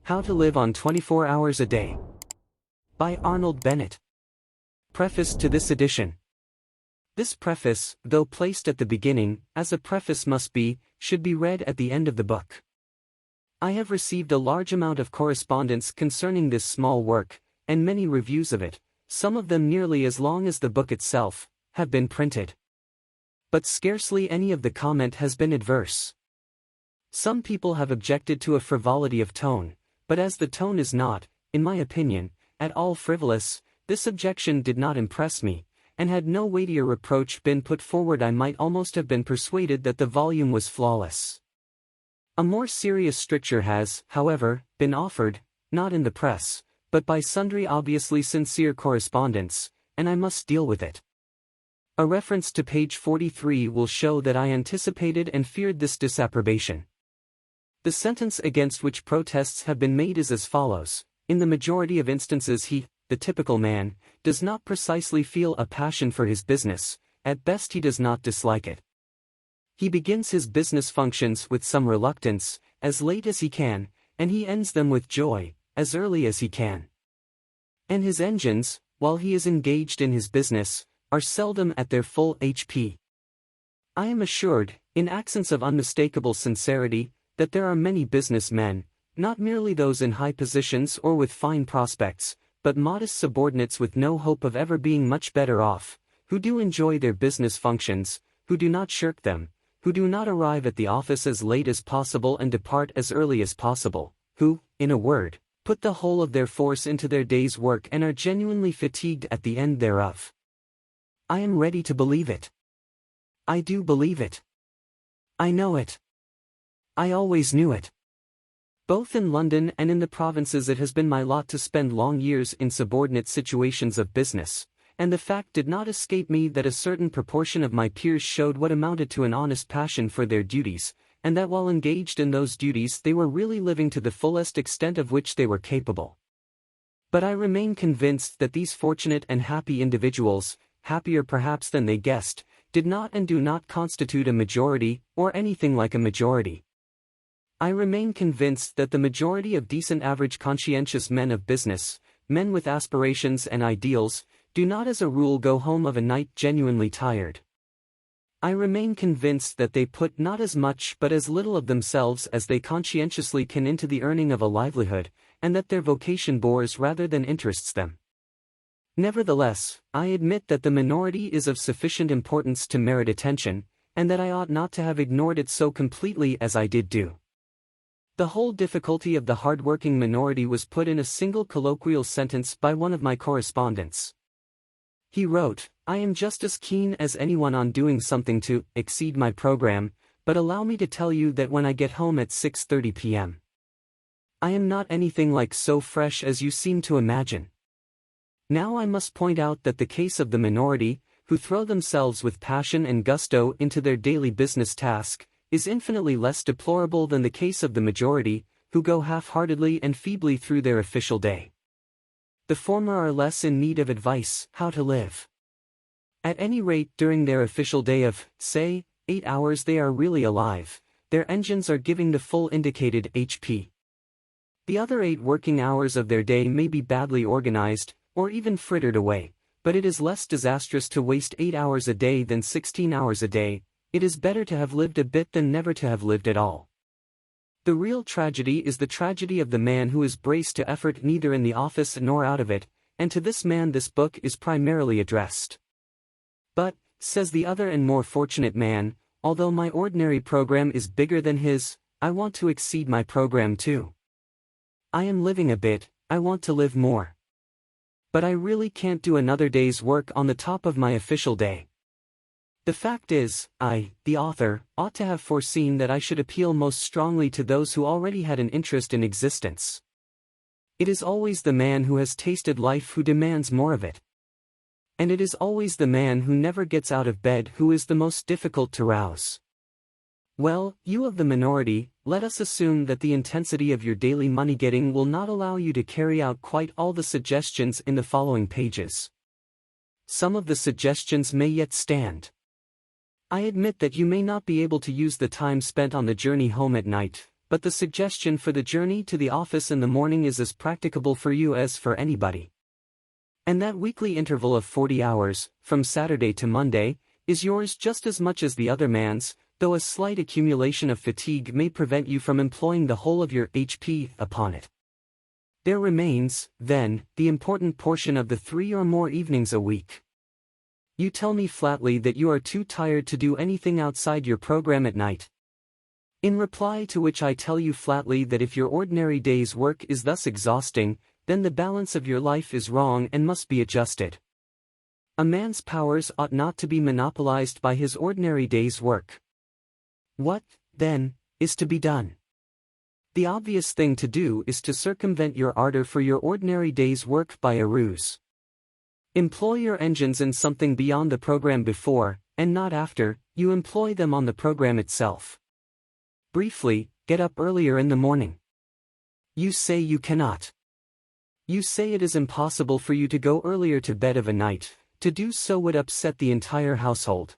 How to Live on 24 Hours a Day. By Arnold Bennett. Preface to this edition. This preface, though placed at the beginning, as a preface must be, should be read at the end of the book. I have received a large amount of correspondence concerning this small work, and many reviews of it, some of them nearly as long as the book itself, have been printed. But scarcely any of the comment has been adverse. Some people have objected to a frivolity of tone, but as the tone is not, in my opinion, at all frivolous, this objection did not impress me, and had no weightier reproach been put forward I might almost have been persuaded that the volume was flawless. A more serious stricture has, however, been offered, not in the press, but by sundry obviously sincere correspondents, and I must deal with it. A reference to page 43 will show that I anticipated and feared this disapprobation. The sentence against which protests have been made is as follows: in the majority of instances he, the typical man, does not precisely feel a passion for his business, at best he does not dislike it. He begins his business functions with some reluctance, as late as he can, and he ends them with joy, as early as he can. And his engines, while he is engaged in his business, are seldom at their full HP. I am assured, in accents of unmistakable sincerity, that there are many business men, not merely those in high positions or with fine prospects, but modest subordinates with no hope of ever being much better off, who do enjoy their business functions, who do not shirk them, who do not arrive at the office as late as possible and depart as early as possible, who, in a word, put the whole of their force into their day's work and are genuinely fatigued at the end thereof. I am ready to believe it. I do believe it. I know it. I always knew it. Both in London and in the provinces it has been my lot to spend long years in subordinate situations of business, and the fact did not escape me that a certain proportion of my peers showed what amounted to an honest passion for their duties, and that while engaged in those duties they were really living to the fullest extent of which they were capable. But I remain convinced that these fortunate and happy individuals, happier perhaps than they guessed, did not and do not constitute a majority, or anything like a majority. I remain convinced that the majority of decent average conscientious men of business, men with aspirations and ideals, do not as a rule go home of a night genuinely tired. I remain convinced that they put not as much but as little of themselves as they conscientiously can into the earning of a livelihood, and that their vocation bores rather than interests them. Nevertheless, I admit that the minority is of sufficient importance to merit attention, and that I ought not to have ignored it so completely as I did do. The whole difficulty of the hard-working minority was put in a single colloquial sentence by one of my correspondents. He wrote, "I am just as keen as anyone on doing something to exceed my program, but allow me to tell you that when I get home at 6:30 p.m. I am not anything like so fresh as you seem to imagine." Now I must point out that the case of the minority, who throw themselves with passion and gusto into their daily business task, is infinitely less deplorable than the case of the majority, who go half-heartedly and feebly through their official day. The former are less in need of advice, how to live. At any rate during their official day of, say, 8 hours they are really alive, their engines are giving the full indicated HP. The other 8 working hours of their day may be badly organized, or even frittered away, but it is less disastrous to waste 8 hours a day than 16 hours a day. It is better to have lived a bit than never to have lived at all. The real tragedy is the tragedy of the man who is braced to effort neither in the office nor out of it, and to this man this book is primarily addressed. But, says the other and more fortunate man, although my ordinary program is bigger than his, I want to exceed my program too. I am living a bit, I want to live more. But I really can't do another day's work on the top of my official day. The fact is, I, the author, ought to have foreseen that I should appeal most strongly to those who already had an interest in existence. It is always the man who has tasted life who demands more of it. And it is always the man who never gets out of bed who is the most difficult to rouse. Well, you of the minority, let us assume that the intensity of your daily money-getting will not allow you to carry out quite all the suggestions in the following pages. Some of the suggestions may yet stand. I admit that you may not be able to use the time spent on the journey home at night, but the suggestion for the journey to the office in the morning is as practicable for you as for anybody. And that weekly interval of 40 hours, from Saturday to Monday, is yours just as much as the other man's, though a slight accumulation of fatigue may prevent you from employing the whole of your HP upon it. There remains, then, the important portion of the 3 or more evenings a week. You tell me flatly that you are too tired to do anything outside your program at night. In reply to which I tell you flatly that if your ordinary day's work is thus exhausting, then the balance of your life is wrong and must be adjusted. A man's powers ought not to be monopolized by his ordinary day's work. What, then, is to be done? The obvious thing to do is to circumvent your ardor for your ordinary day's work by a ruse. Employ your engines in something beyond the program before, and not after, you employ them on the program itself. Briefly, get up earlier in the morning. You say you cannot. You say it is impossible for you to go earlier to bed of a night. To do so would upset the entire household.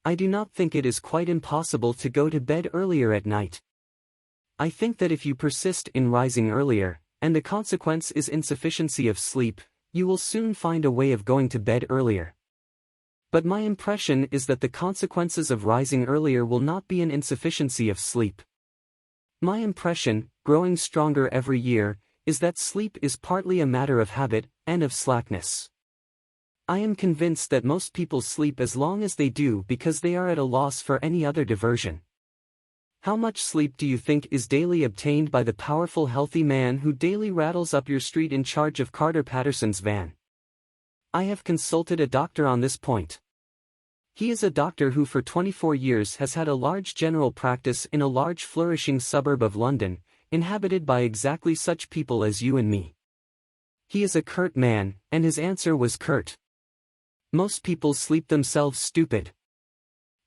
I do not think it is quite impossible to go to bed earlier at night. I think that if you persist in rising earlier, and the consequence is insufficiency of sleep, you will soon find a way of going to bed earlier. But my impression is that the consequences of rising earlier will not be an insufficiency of sleep. My impression, growing stronger every year, is that sleep is partly a matter of habit, and of slackness. I am convinced that most people sleep as long as they do because they are at a loss for any other diversion. How much sleep do you think is daily obtained by the powerful healthy man who daily rattles up your street in charge of Carter Patterson's van? I have consulted a doctor on this point. He is a doctor who for 24 years has had a large general practice in a large flourishing suburb of London, inhabited by exactly such people as you and me. He is a curt man, and his answer was curt. Most people sleep themselves stupid.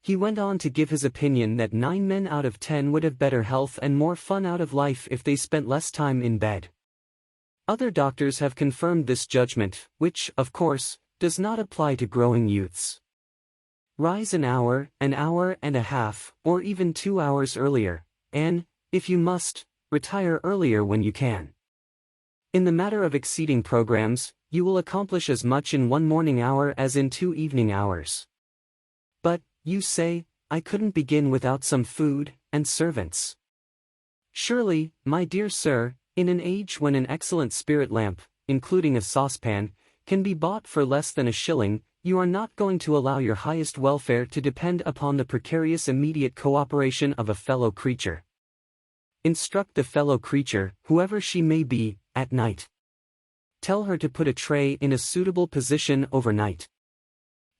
He went on to give his opinion that 9 men out of 10 would have better health and more fun out of life if they spent less time in bed. Other doctors have confirmed this judgment, which, of course, does not apply to growing youths. Rise an hour and a half, or even 2 hours earlier, and, if you must, retire earlier when you can. In the matter of exceeding programs, you will accomplish as much in 1 morning hour as in 2 evening hours. But, you say, I couldn't begin without some food, and servants. Surely, my dear sir, in an age when an excellent spirit lamp, including a saucepan, can be bought for less than a shilling, you are not going to allow your highest welfare to depend upon the precarious immediate cooperation of a fellow creature. Instruct the fellow creature, whoever she may be, at night. Tell her to put a tray in a suitable position overnight.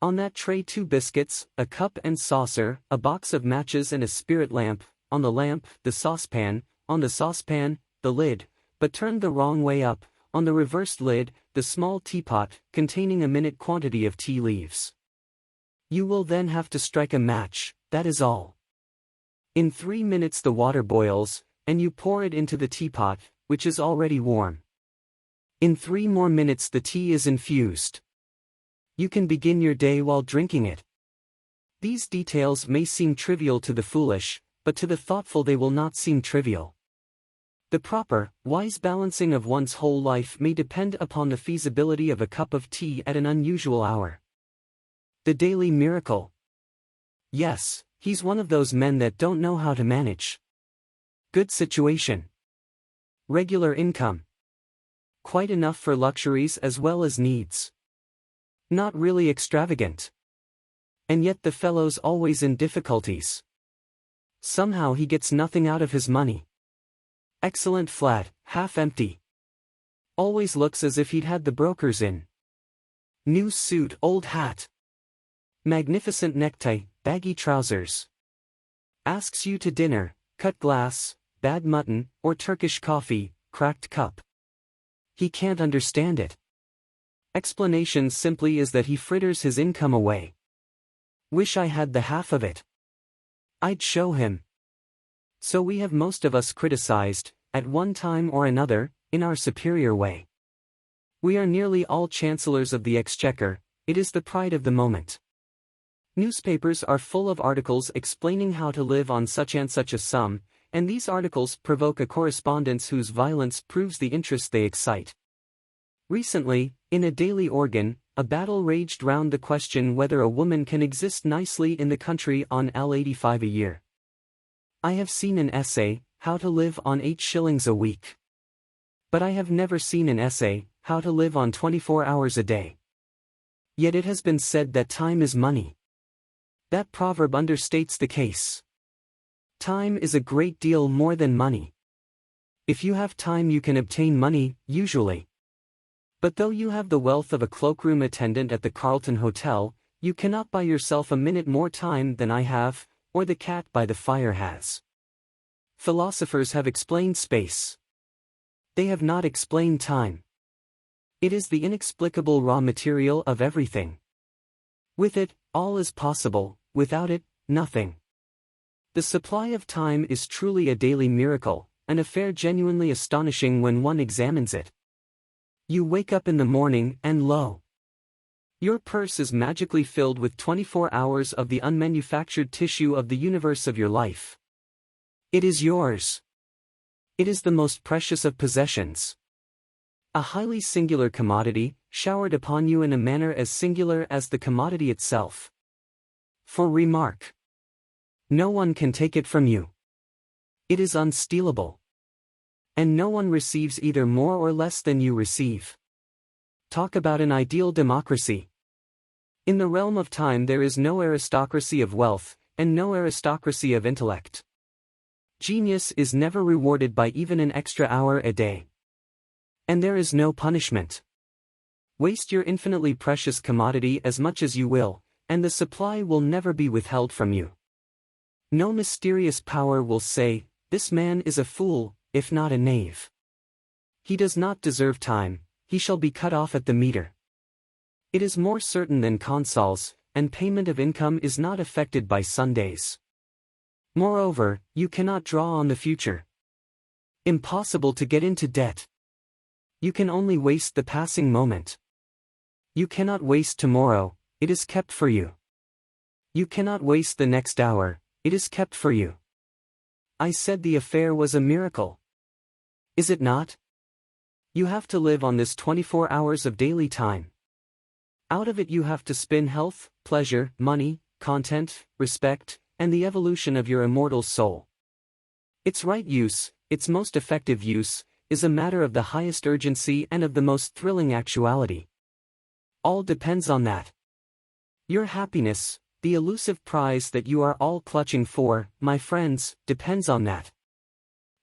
On that tray 2 biscuits, a cup and saucer, a box of matches and a spirit lamp, on the lamp, the saucepan, on the saucepan, the lid, but turned the wrong way up, on the reversed lid, the small teapot, containing a minute quantity of tea leaves. You will then have to strike a match, that is all. In 3 minutes the water boils, and you pour it into the teapot, which is already warm. In 3 more minutes the tea is infused. You can begin your day while drinking it. These details may seem trivial to the foolish, but to the thoughtful they will not seem trivial. The proper, wise balancing of one's whole life may depend upon the feasibility of a cup of tea at an unusual hour. The daily miracle. Yes, he's one of those men that don't know how to manage. Good situation. Regular income. Quite enough for luxuries as well as needs. Not really extravagant. And yet the fellow's always in difficulties. Somehow he gets nothing out of his money. Excellent flat, half empty. Always looks as if he'd had the brokers in. New suit, old hat. Magnificent necktie, baggy trousers. Asks you to dinner, cut glass, bad mutton, or Turkish coffee, cracked cup. He can't understand it. Explanation simply is that he fritters his income away. Wish I had the half of it. I'd show him. So we have most of us criticized, at one time or another, in our superior way. We are nearly all chancellors of the exchequer, it is the pride of the moment. Newspapers are full of articles explaining how to live on such and such a sum, and these articles provoke a correspondence whose violence proves the interest they excite. Recently, in a daily organ, a battle raged round the question whether a woman can exist nicely in the country on L85 a year. I have seen an essay, How to Live on 8 shillings a Week. But I have never seen an essay, How to Live on 24 hours a day. Yet it has been said that time is money. That proverb understates the case. Time is a great deal more than money. If you have time you can obtain money, usually. But though you have the wealth of a cloakroom attendant at the Carlton Hotel, you cannot buy yourself a minute more time than I have, or the cat by the fire has. Philosophers have explained space. They have not explained time. It is the inexplicable raw material of everything. With it, all is possible, without it, nothing. The supply of time is truly a daily miracle, an affair genuinely astonishing when one examines it. You wake up in the morning and lo! Your purse is magically filled with 24 hours of the unmanufactured tissue of the universe of your life. It is yours. It is the most precious of possessions. A highly singular commodity, showered upon you in a manner as singular as the commodity itself. For remark. No one can take it from you. It is unstealable. And no one receives either more or less than you receive. Talk about an ideal democracy. In the realm of time there is no aristocracy of wealth, and no aristocracy of intellect. Genius is never rewarded by even an extra hour a day. And there is no punishment. Waste your infinitely precious commodity as much as you will, and the supply will never be withheld from you. No mysterious power will say, "This man is a fool, if not a knave. He does not deserve time, he shall be cut off at the meter." It is more certain than consols, and payment of income is not affected by Sundays. Moreover, you cannot draw on the future. Impossible to get into debt. You can only waste the passing moment. You cannot waste tomorrow, it is kept for you. You cannot waste the next hour, it is kept for you. I said the affair was a miracle. Is it not? You have to live on this 24 hours of daily time. Out of it you have to spin health, pleasure, money, content, respect, and the evolution of your immortal soul. Its right use, its most effective use, is a matter of the highest urgency and of the most thrilling actuality. All depends on that. Your happiness, the elusive prize that you are all clutching for, my friends, depends on that.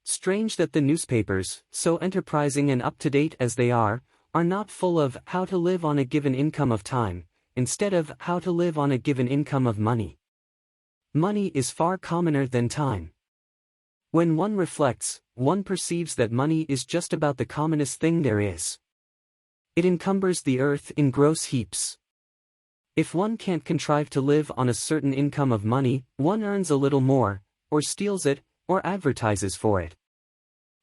Strange that the newspapers, so enterprising and up-to-date as they are not full of how to live on a given income of time, instead of how to live on a given income of money. Money is far commoner than time. When one reflects, one perceives that money is just about the commonest thing there is. It encumbers the earth in gross heaps. If one can't contrive to live on a certain income of money, one earns a little more, or steals it, or advertises for it.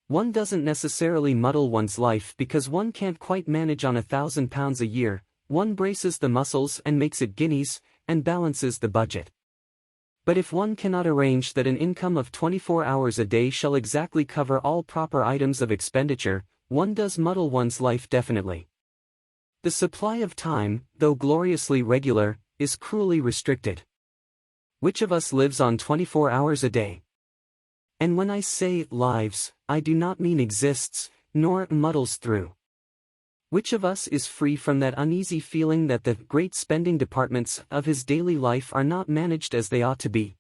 One doesn't necessarily muddle one's life because one can't quite manage on £1,000 a year, one braces the muscles and makes it guineas, and balances the budget. But if one cannot arrange that an income of 24 hours a day shall exactly cover all proper items of expenditure, one does muddle one's life definitely. The supply of time, though gloriously regular, is cruelly restricted. Which of us lives on 24 hours a day? And when I say lives, I do not mean exists, nor muddles through. Which of us is free from that uneasy feeling that the great spending departments of his daily life are not managed as they ought to be?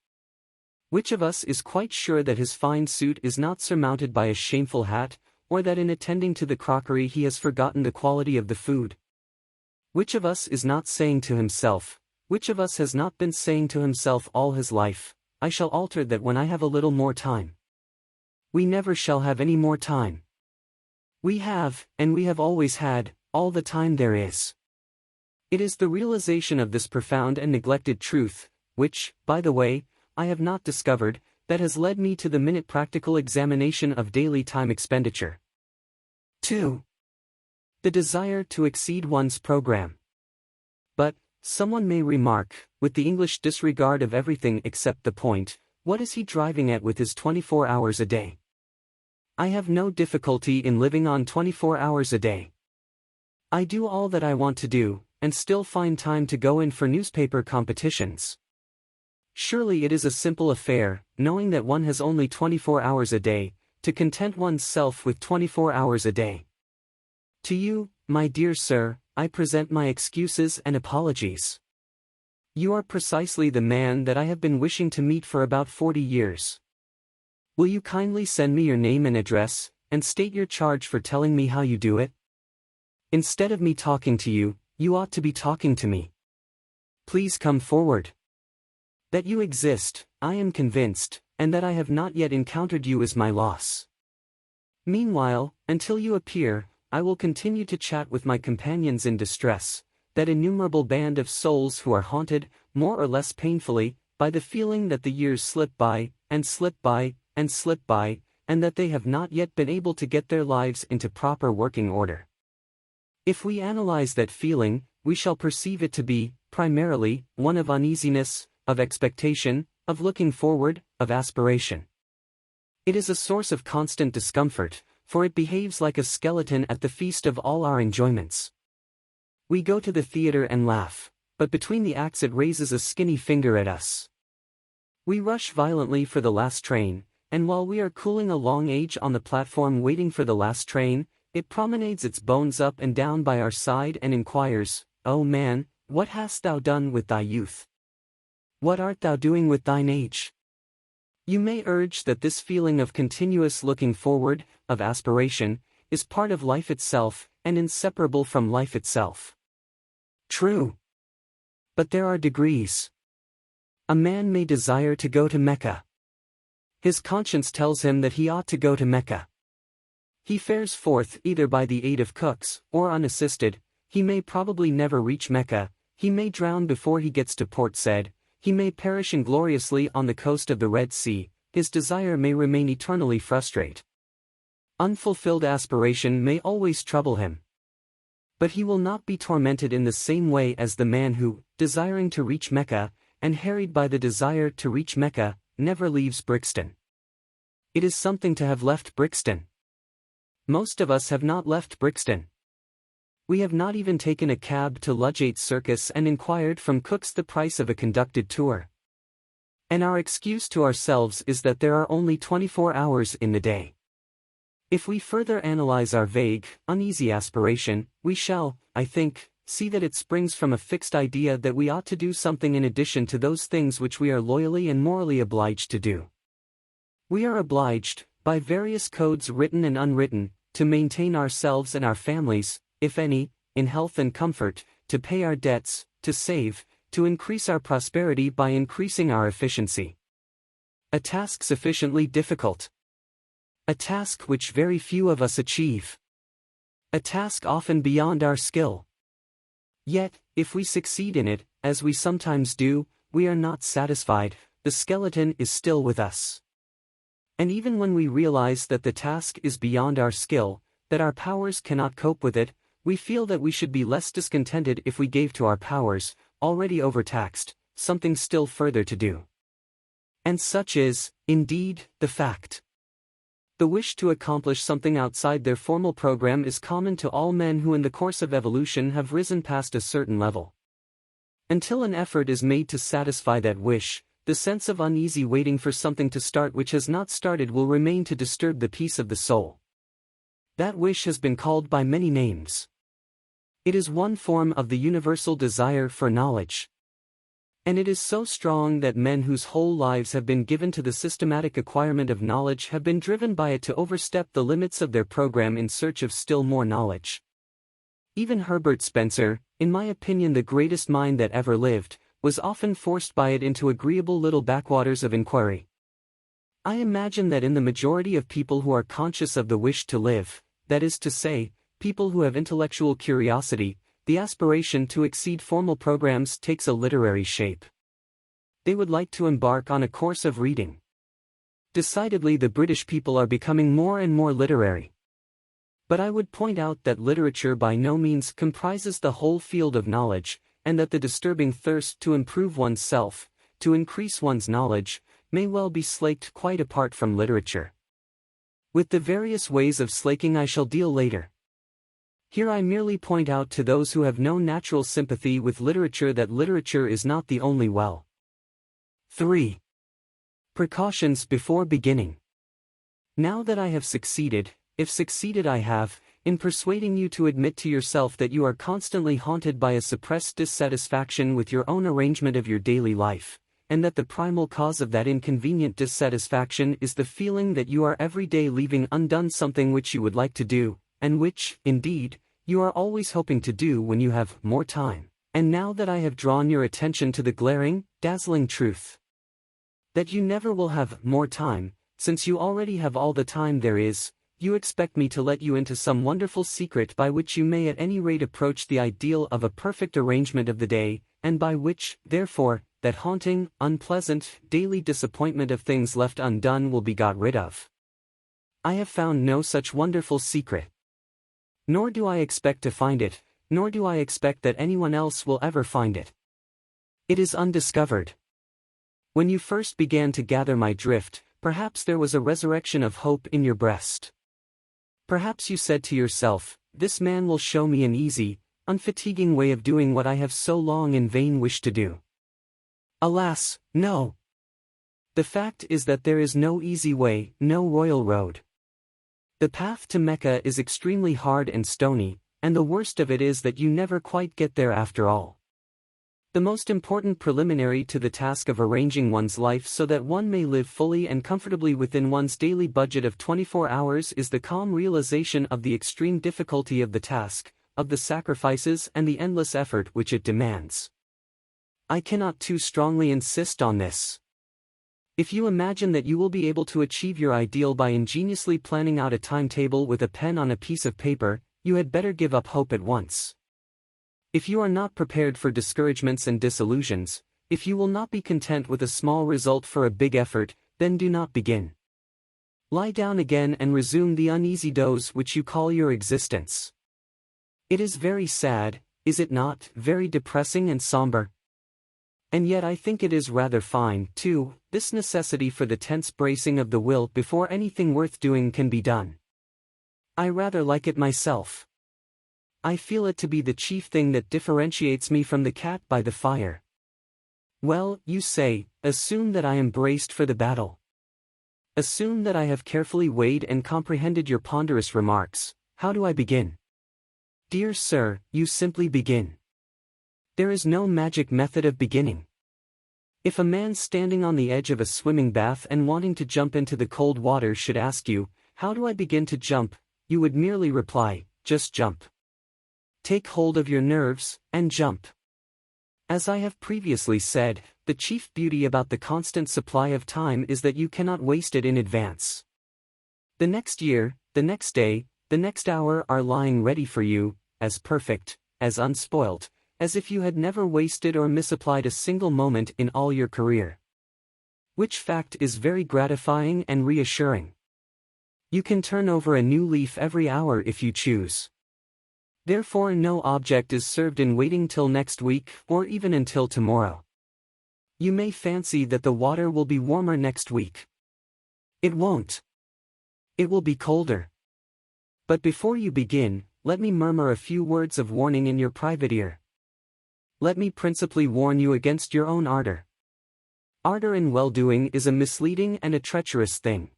Which of us is quite sure that his fine suit is not surmounted by a shameful hat, or that in attending to the crockery he has forgotten the quality of the food? Which of us is not saying to himself, which of us has not been saying to himself all his life, I shall alter that when I have a little more time? We never shall have any more time. We have, and we have always had, all the time there is. It is the realization of this profound and neglected truth, which, by the way, I have not discovered, that has led me to the minute practical examination of daily time expenditure. 2. The desire to exceed one's program. But, someone may remark, with the English disregard of everything except the point, What is he driving at with his 24 hours a day? I have no difficulty in living on 24 hours a day. I do all that I want to do, and still find time to go in for newspaper competitions. Surely it is a simple affair, knowing that one has only 24 hours a day, to content one's self with 24 hours a day. To you, my dear sir, I present my excuses and apologies. You are precisely the man that I have been wishing to meet for about 40 years. Will you kindly send me your name and address, and state your charge for telling me how you do it? Instead of me talking to you, you ought to be talking to me. Please come forward. That you exist, I am convinced, and that I have not yet encountered you is my loss. Meanwhile, until you appear, I will continue to chat with my companions in distress, that innumerable band of souls who are haunted, more or less painfully, by the feeling that the years slip by, and slip by, and slip by, and that they have not yet been able to get their lives into proper working order. If we analyze that feeling, we shall perceive it to be, primarily, one of uneasiness, of expectation, of looking forward, of aspiration. It is a source of constant discomfort, for it behaves like a skeleton at the feast of all our enjoyments. We go to the theater and laugh, but between the acts it raises a skinny finger at us. We rush violently for the last train, and while we are cooling a long age on the platform waiting for the last train, it promenades its bones up and down by our side and inquires, "O man, what hast thou done with thy youth? What art thou doing with thine age?" You may urge that this feeling of continuous looking forward, of aspiration, is part of life itself, and inseparable from life itself. True. But there are degrees. A man may desire to go to Mecca. His conscience tells him that he ought to go to Mecca. He fares forth either by the aid of cooks, or unassisted. He may probably never reach Mecca, he may drown before he gets to Port Said, he may perish ingloriously on the coast of the Red Sea, his desire may remain eternally frustrate. Unfulfilled aspiration may always trouble him. But he will not be tormented in the same way as the man who, desiring to reach Mecca, and harried by the desire to reach Mecca, never leaves Brixton. It is something to have left Brixton. Most of us have not left Brixton. We have not even taken a cab to Ludgate Circus and inquired from cooks the price of a conducted tour. And our excuse to ourselves is that there are only 24 hours in the day. If we further analyze our vague, uneasy aspiration, we shall, I think, see that it springs from a fixed idea that we ought to do something in addition to those things which we are loyally and morally obliged to do. We are obliged, by various codes written and unwritten, to maintain ourselves and our families, if any, in health and comfort, to pay our debts, to save, to increase our prosperity by increasing our efficiency. A task sufficiently difficult. A task which very few of us achieve. A task often beyond our skill. Yet, if we succeed in it, as we sometimes do, we are not satisfied, the skeleton is still with us. And even when we realize that the task is beyond our skill, that our powers cannot cope with it, we feel that we should be less discontented if we gave to our powers, already overtaxed, something still further to do. And such is, indeed, the fact. The wish to accomplish something outside their formal program is common to all men who in the course of evolution have risen past a certain level. Until an effort is made to satisfy that wish, the sense of uneasy waiting for something to start which has not started will remain to disturb the peace of the soul. That wish has been called by many names. It is one form of the universal desire for knowledge. And it is so strong that men whose whole lives have been given to the systematic acquirement of knowledge have been driven by it to overstep the limits of their program in search of still more knowledge. Even Herbert Spencer, in my opinion the greatest mind that ever lived, was often forced by it into agreeable little backwaters of inquiry. I imagine that in the majority of people who are conscious of the wish to live, that is to say, people who have intellectual curiosity, the aspiration to exceed formal programs takes a literary shape. They would like to embark on a course of reading. Decidedly the British people are becoming more and more literary. But I would point out that literature by no means comprises the whole field of knowledge, and that the disturbing thirst to improve oneself, to increase one's knowledge, may well be slaked quite apart from literature. With the various ways of slaking I shall deal later. Here I merely point out to those who have no natural sympathy with literature that literature is not the only well. 3. Precautions before beginning. Now that I have succeeded, if succeeded I have, in persuading you to admit to yourself that you are constantly haunted by a suppressed dissatisfaction with your own arrangement of your daily life, and that the primal cause of that inconvenient dissatisfaction is the feeling that you are every day leaving undone something which you would like to do, and which, indeed, you are always hoping to do when you have more time, and now that I have drawn your attention to the glaring, dazzling truth that you never will have more time, since you already have all the time there is, you expect me to let you into some wonderful secret by which you may at any rate approach the ideal of a perfect arrangement of the day, and by which, therefore, that haunting, unpleasant, daily disappointment of things left undone will be got rid of. I have found no such wonderful secret. Nor do I expect to find it, nor do I expect that anyone else will ever find it. It is undiscovered. When you first began to gather my drift, perhaps there was a resurrection of hope in your breast. Perhaps you said to yourself, this man will show me an easy, unfatiguing way of doing what I have so long in vain wished to do. Alas, no. The fact is that there is no easy way, no royal road. The path to Mecca is extremely hard and stony, and the worst of it is that you never quite get there after all. The most important preliminary to the task of arranging one's life so that one may live fully and comfortably within one's daily budget of 24 hours is the calm realization of the extreme difficulty of the task, of the sacrifices and the endless effort which it demands. I cannot too strongly insist on this. If you imagine that you will be able to achieve your ideal by ingeniously planning out a timetable with a pen on a piece of paper, you had better give up hope at once. If you are not prepared for discouragements and disillusions, if you will not be content with a small result for a big effort, then do not begin. Lie down again and resume the uneasy doze which you call your existence. It is very sad, is it not, very depressing and somber? And yet I think it is rather fine, too, this necessity for the tense bracing of the will before anything worth doing can be done. I rather like it myself. I feel it to be the chief thing that differentiates me from the cat by the fire. Well, you say, assume that I am braced for the battle. Assume that I have carefully weighed and comprehended your ponderous remarks. How do I begin? Dear sir, you simply begin. There is no magic method of beginning. If a man standing on the edge of a swimming bath and wanting to jump into the cold water should ask you, how do I begin to jump, you would merely reply, just jump. Take hold of your nerves, and jump. As I have previously said, the chief beauty about the constant supply of time is that you cannot waste it in advance. The next year, the next day, the next hour are lying ready for you, as perfect, as unspoilt, as if you had never wasted or misapplied a single moment in all your career. Which fact is very gratifying and reassuring. You can turn over a new leaf every hour if you choose. Therefore no object is served in waiting till next week or even until tomorrow. You may fancy that the water will be warmer next week. It won't. It will be colder. But before you begin, let me murmur a few words of warning in your private ear. Let me principally warn you against your own ardor. Ardor in well-doing is a misleading and a treacherous thing.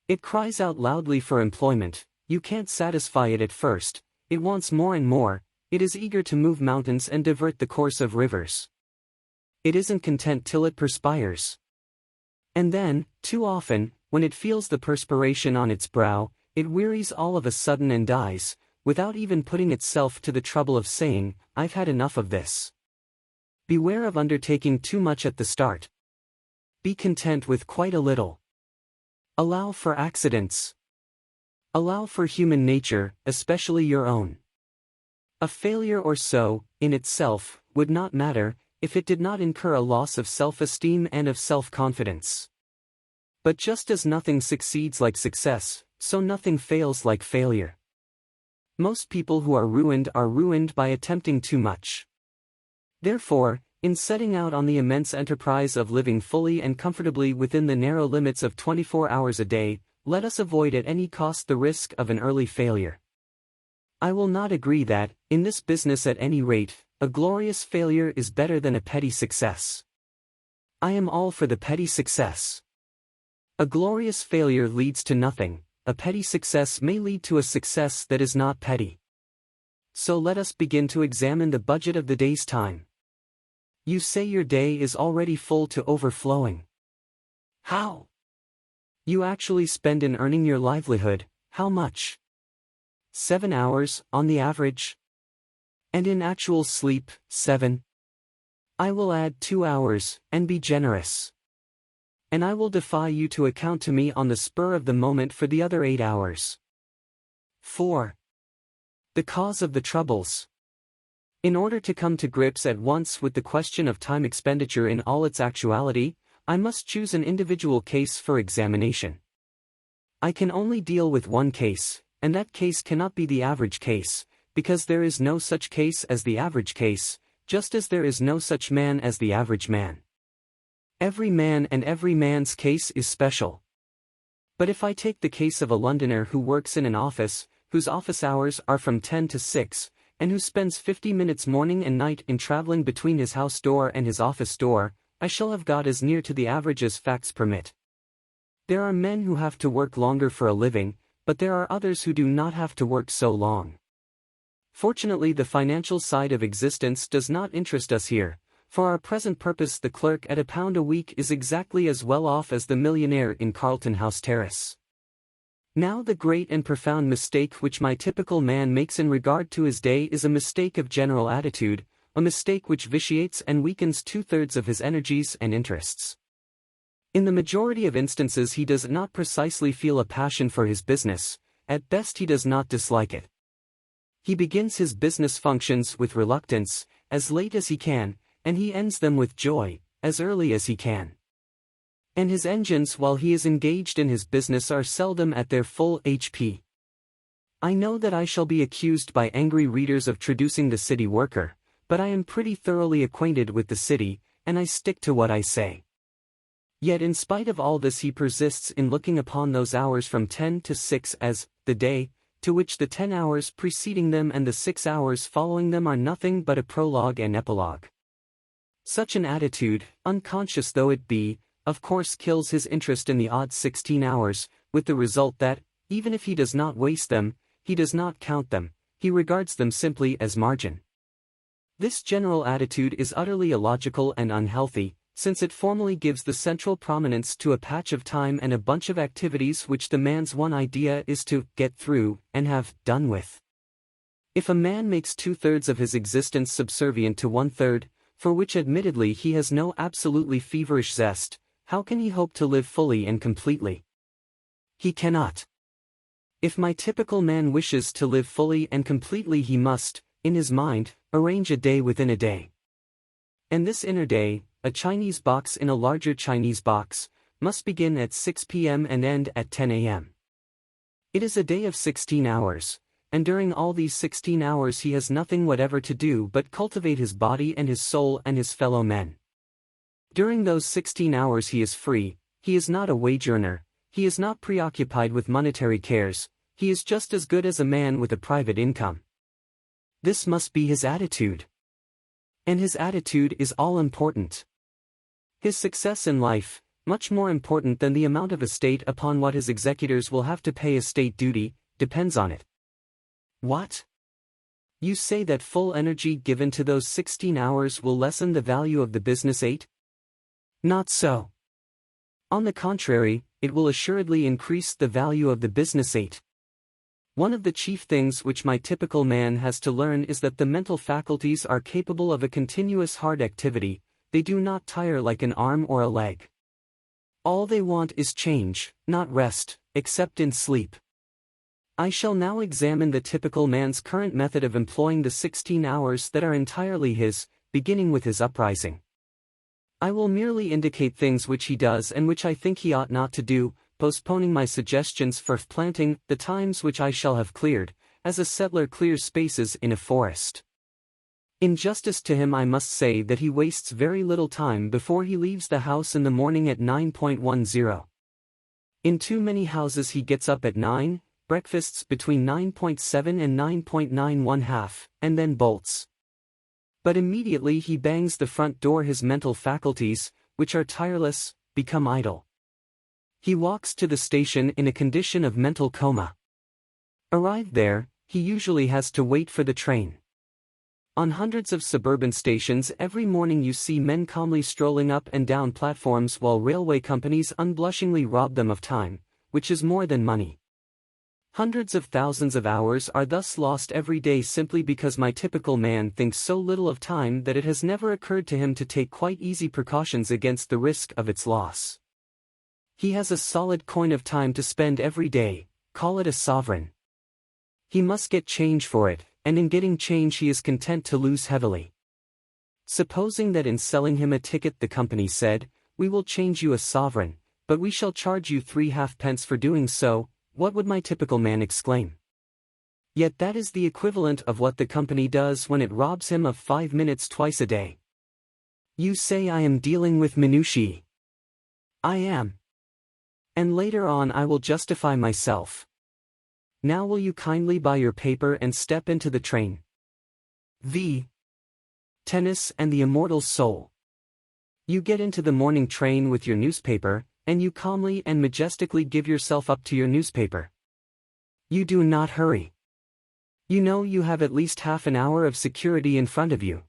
It cries out loudly for employment, you can't satisfy it at first. It wants more and more, it is eager to move mountains and divert the course of rivers. It isn't content till it perspires. And then, too often, when it feels the perspiration on its brow, it wearies all of a sudden and dies, without even putting itself to the trouble of saying, I've had enough of this. Beware of undertaking too much at the start. Be content with quite a little. Allow for accidents. Allow for human nature, especially your own. A failure or so, in itself, would not matter, if it did not incur a loss of self-esteem and of self-confidence. But just as nothing succeeds like success, so nothing fails like failure. Most people who are ruined by attempting too much. Therefore, In setting out on the immense enterprise of living fully and comfortably within the narrow limits of 24 hours a day, let us avoid at any cost the risk of an early failure. I will not agree that, in this business at any rate, a glorious failure is better than a petty success. I am all for the petty success. A glorious failure leads to nothing, a petty success may lead to a success that is not petty. So let us begin to examine the budget of the day's time. You say your day is already full to overflowing. How? You actually spend in earning your livelihood, how much? 7 hours, on the average? And in actual sleep, 7? I will add 2 hours, and be generous. And I will defy you to account to me on the spur of the moment for the other 8 hours. 4. The cause of the troubles. In order to come to grips at once with the question of time expenditure in all its actuality, I must choose an individual case for examination. I can only deal with one case, and that case cannot be the average case, because there is no such case as the average case, just as there is no such man as the average man. Every man and every man's case is special. But if I take the case of a Londoner who works in an office, whose office hours are from 10 to 6, and who spends 50 minutes morning and night in traveling between his house door and his office door, I shall have got as near to the average as facts permit. There are men who have to work longer for a living, but there are others who do not have to work so long. Fortunately, the financial side of existence does not interest us here. For our present purpose, the clerk at £1 a week is exactly as well off as the millionaire in Carlton House Terrace. Now the great and profound mistake which my typical man makes in regard to his day is a mistake of general attitude, a mistake which vitiates and weakens 2/3 of his energies and interests. In the majority of instances he does not precisely feel a passion for his business, at best he does not dislike it. He begins his business functions with reluctance, as late as he can, and he ends them with joy, as early as he can. And his engines while he is engaged in his business are seldom at their full HP. I know that I shall be accused by angry readers of traducing the city worker, but I am pretty thoroughly acquainted with the city, and I stick to what I say. Yet in spite of all this he persists in looking upon those hours from 10 to 6 as the day, to which the 10 hours preceding them and the 6 hours following them are nothing but a prologue and epilogue. Such an attitude, unconscious though it be, of course kills his interest in the odd 16 hours, with the result that, even if he does not waste them, he does not count them, he regards them simply as margin. This general attitude is utterly illogical and unhealthy, since it formally gives the central prominence to a patch of time and a bunch of activities which the man's one idea is to get through and have done with. If a man makes 2/3 of his existence subservient to 1/3, for which admittedly he has no absolutely feverish zest, how can he hope to live fully and completely? He cannot. If my typical man wishes to live fully and completely, he must, in his mind, arrange a day within a day. And this inner day, a Chinese box in a larger Chinese box, must begin at 6 p.m. and end at 10 a.m. It is a day of 16 hours, and during all these 16 hours he has nothing whatever to do but cultivate his body and his soul and his fellow men. During those 16 hours he is free, he is not a wage earner, he is not preoccupied with monetary cares, he is just as good as a man with a private income. This must be his attitude. And his attitude is all important. His success in life, much more important than the amount of estate upon what his executors will have to pay estate duty, depends on it. What? You say that full energy given to those 16 hours will lessen the value of the business 8? Not so. On the contrary, it will assuredly increase the value of the business 8. One of the chief things which my typical man has to learn is that the mental faculties are capable of a continuous hard activity, they do not tire like an arm or a leg. All they want is change, not rest, except in sleep. I shall now examine the typical man's current method of employing the 16 hours that are entirely his, beginning with his uprising. I will merely indicate things which he does and which I think he ought not to do, postponing my suggestions for planting the times which I shall have cleared, as a settler clears spaces in a forest. In justice to him I must say that he wastes very little time before he leaves the house in the morning at 9:10. In too many houses he gets up at 9, breakfasts between 9:7 and 9:91, and then bolts. But immediately he bangs the front door his mental faculties, which are tireless, become idle. He walks to the station in a condition of mental coma. Arrived there, he usually has to wait for the train. On hundreds of suburban stations every morning you see men calmly strolling up and down platforms while railway companies unblushingly rob them of time, which is more than money. Hundreds of thousands of hours are thus lost every day simply because my typical man thinks so little of time that it has never occurred to him to take quite easy precautions against the risk of its loss. He has a solid coin of time to spend every day, call it a sovereign. He must get change for it, and in getting change he is content to lose heavily. Supposing that in selling him a ticket the company said, "We will change you a sovereign, but we shall charge you 3 halfpence for doing so," what would my typical man exclaim? Yet that is the equivalent of what the company does when it robs him of 5 minutes twice a day. You say I am dealing with minutiae. I am. And later on I will justify myself. Now will you kindly buy your paper and step into the train? V. Tennis and the immortal soul. You get into the morning train with your newspaper, and you calmly and majestically give yourself up to your newspaper. You do not hurry. You know you have at least half an hour of security in front of you.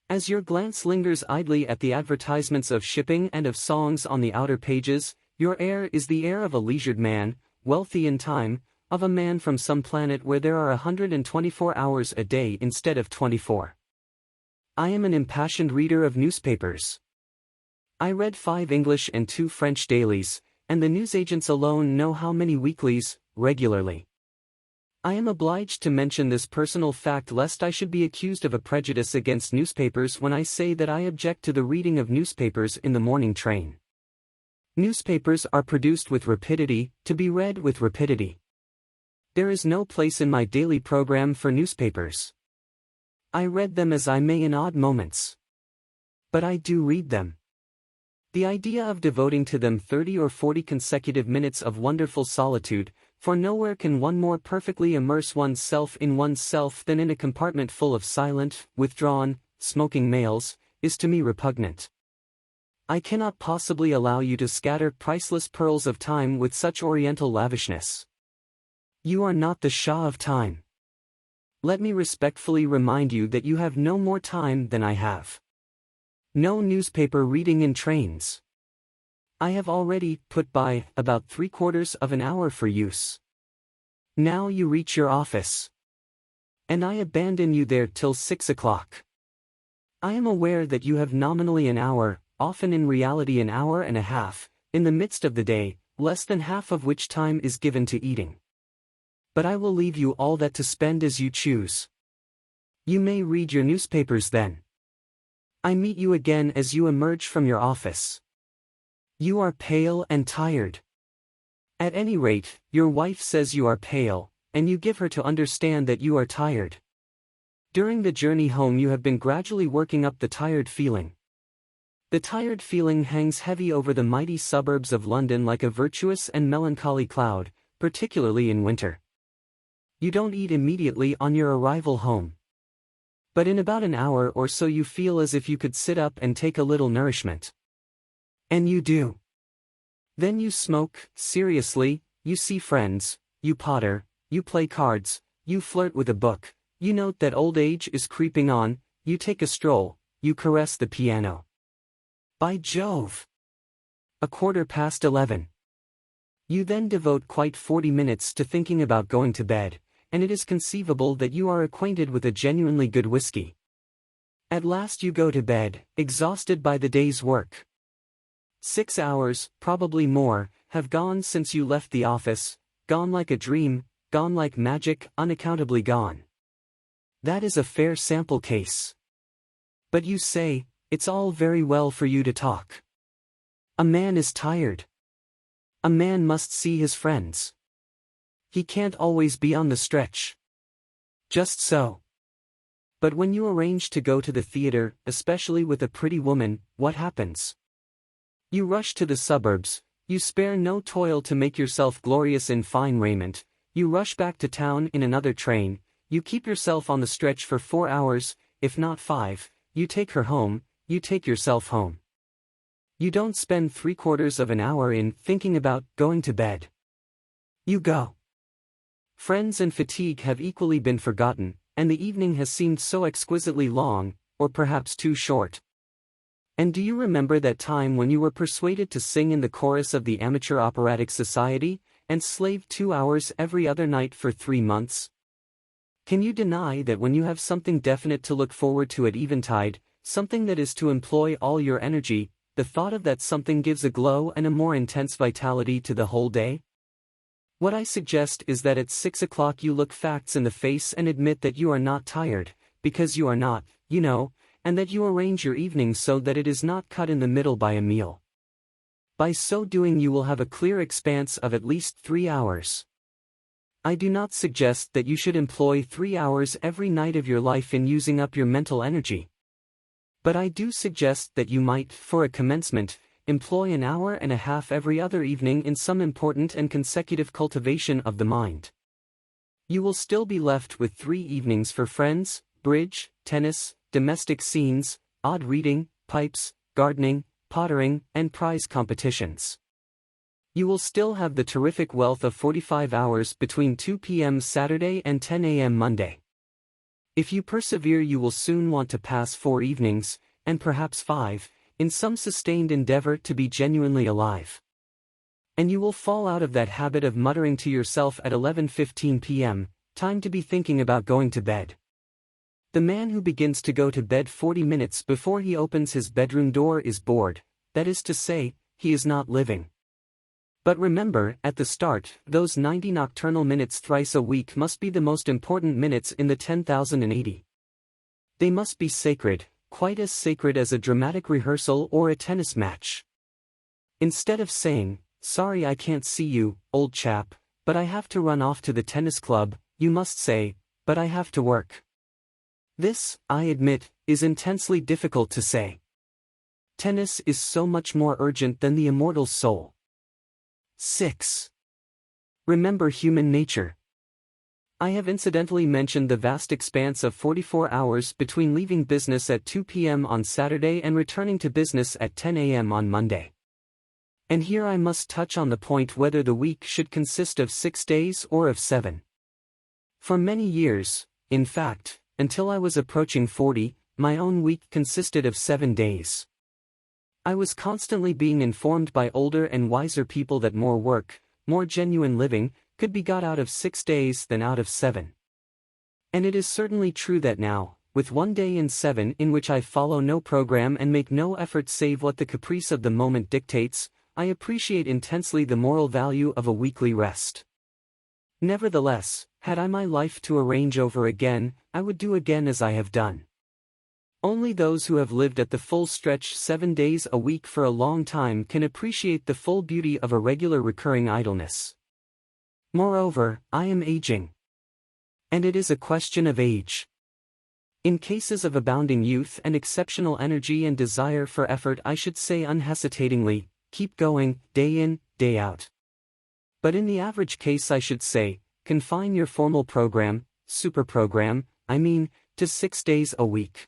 As your glance lingers idly at the advertisements of shipping and of songs on the outer pages, your air is the air of a leisured man, wealthy in time, of a man from some planet where there are 124 hours a day instead of 24. I am an impassioned reader of newspapers. I read 5 English and 2 French dailies, and the newsagents alone know how many weeklies, regularly. I am obliged to mention this personal fact lest I should be accused of a prejudice against newspapers when I say that I object to the reading of newspapers in the morning train. Newspapers are produced with rapidity, to be read with rapidity. There is no place in my daily program for newspapers. I read them as I may in odd moments. But I do read them. The idea of devoting to them 30 or 40 consecutive minutes of wonderful solitude, for nowhere can one more perfectly immerse oneself in oneself than in a compartment full of silent, withdrawn, smoking males, is to me repugnant. I cannot possibly allow you to scatter priceless pearls of time with such oriental lavishness. You are not the Shah of time. Let me respectfully remind you that you have no more time than I have. No newspaper reading in trains. I have already put by about 3/4 of an hour for use. Now you reach your office. And I abandon you there till 6 o'clock. I am aware that you have nominally an hour, often in reality an hour and a half, in the midst of the day, less than half of which time is given to eating. But I will leave you all that to spend as you choose. You may read your newspapers then. I meet you again as you emerge from your office. You are pale and tired. At any rate, your wife says you are pale, and you give her to understand that you are tired. During the journey home you have been gradually working up the tired feeling. The tired feeling hangs heavy over the mighty suburbs of London like a virtuous and melancholy cloud, particularly in winter. You don't eat immediately on your arrival home. But in about an hour or so you feel as if you could sit up and take a little nourishment. And you do. Then you smoke, seriously, you see friends, you potter, you play cards, you flirt with a book, you note that old age is creeping on, you take a stroll, you caress the piano. By Jove! 11:15. You then devote quite 40 minutes to thinking about going to bed, and it is conceivable that you are acquainted with a genuinely good whiskey. At last you go to bed, exhausted by the day's work. 6 hours, probably more, have gone since you left the office, gone like a dream, gone like magic, unaccountably gone. That is a fair sample case. But you say, it's all very well for you to talk. A man is tired. A man must see his friends. He can't always be on the stretch. Just so. But when you arrange to go to the theater, especially with a pretty woman, what happens? You rush to the suburbs, you spare no toil to make yourself glorious in fine raiment, you rush back to town in another train, you keep yourself on the stretch for 4 hours, if not 5, you take her home, you take yourself home. You don't spend 3/4 of an hour in thinking about going to bed. You go. Friends and fatigue have equally been forgotten, and the evening has seemed so exquisitely long, or perhaps too short. And do you remember that time when you were persuaded to sing in the chorus of the Amateur Operatic Society, and slaved 2 hours every other night for 3 months? Can you deny that when you have something definite to look forward to at eventide, something that is to employ all your energy, the thought of that something gives a glow and a more intense vitality to the whole day? What I suggest is that at 6 o'clock you look facts in the face and admit that you are not tired, because you are not, you know, and that you arrange your evening so that it is not cut in the middle by a meal. By so doing you will have a clear expanse of at least 3 hours. I do not suggest that you should employ 3 hours every night of your life in using up your mental energy. But I do suggest that you might, for a commencement, employ an hour and a half every other evening in some important and consecutive cultivation of the mind. You will still be left with 3 evenings for friends, bridge, tennis, domestic scenes, odd reading, pipes, gardening, pottering, and prize competitions. You will still have the terrific wealth of 45 hours between 2 p.m. Saturday and 10 a.m. Monday. If you persevere you will soon want to pass 4 evenings, and perhaps 5, in some sustained endeavor to be genuinely alive. And you will fall out of that habit of muttering to yourself at 11:15 p.m., time to be thinking about going to bed. The man who begins to go to bed 40 minutes before he opens his bedroom door is bored, that is to say, he is not living. But remember, at the start, those 90 nocturnal minutes thrice a week must be the most important minutes in the 10,080. They must be sacred, quite as sacred as a dramatic rehearsal or a tennis match. Instead of saying, "Sorry I can't see you, old chap, but I have to run off to the tennis club," you must say, "But I have to work." This, I admit, is intensely difficult to say. Tennis is so much more urgent than the immortal soul. 6. Remember human nature. I have incidentally mentioned the vast expanse of 44 hours between leaving business at 2 p.m. on Saturday and returning to business at 10 a.m. on Monday. And here I must touch on the point whether the week should consist of 6 days or of 7. For many years, in fact, until I was approaching 40, my own week consisted of 7 days. I was constantly being informed by older and wiser people that more work, more genuine living, could be got out of 6 days than out of 7. And it is certainly true that now, with 1 day in 7 in which I follow no program and make no effort save what the caprice of the moment dictates, I appreciate intensely the moral value of a weekly rest. Nevertheless, had I my life to arrange over again, I would do again as I have done. Only those who have lived at the full stretch 7 days a week for a long time can appreciate the full beauty of a regular recurring idleness. Moreover, I am aging. And it is a question of age. In cases of abounding youth and exceptional energy and desire for effort I should say unhesitatingly, keep going, day in, day out. But in the average case I should say, confine your formal program, superprogram, I mean, to 6 days a week.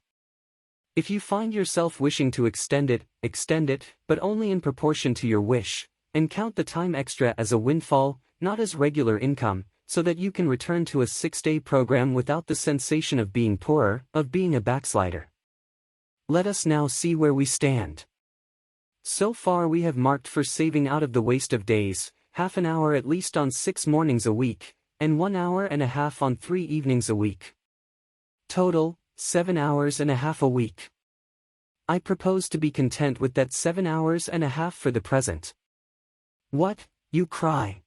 If you find yourself wishing to extend it, but only in proportion to your wish, and count the time extra as a windfall, not as regular income, so that you can return to a 6-day program without the sensation of being poorer, of being a backslider. Let us now see where we stand. So far we have marked for saving out of the waste of days, half an hour at least on 6 mornings a week, and 1 hour and a half on 3 evenings a week. Total, 7 hours and a half a week. I propose to be content with that 7 hours and a half for the present. What, you cry?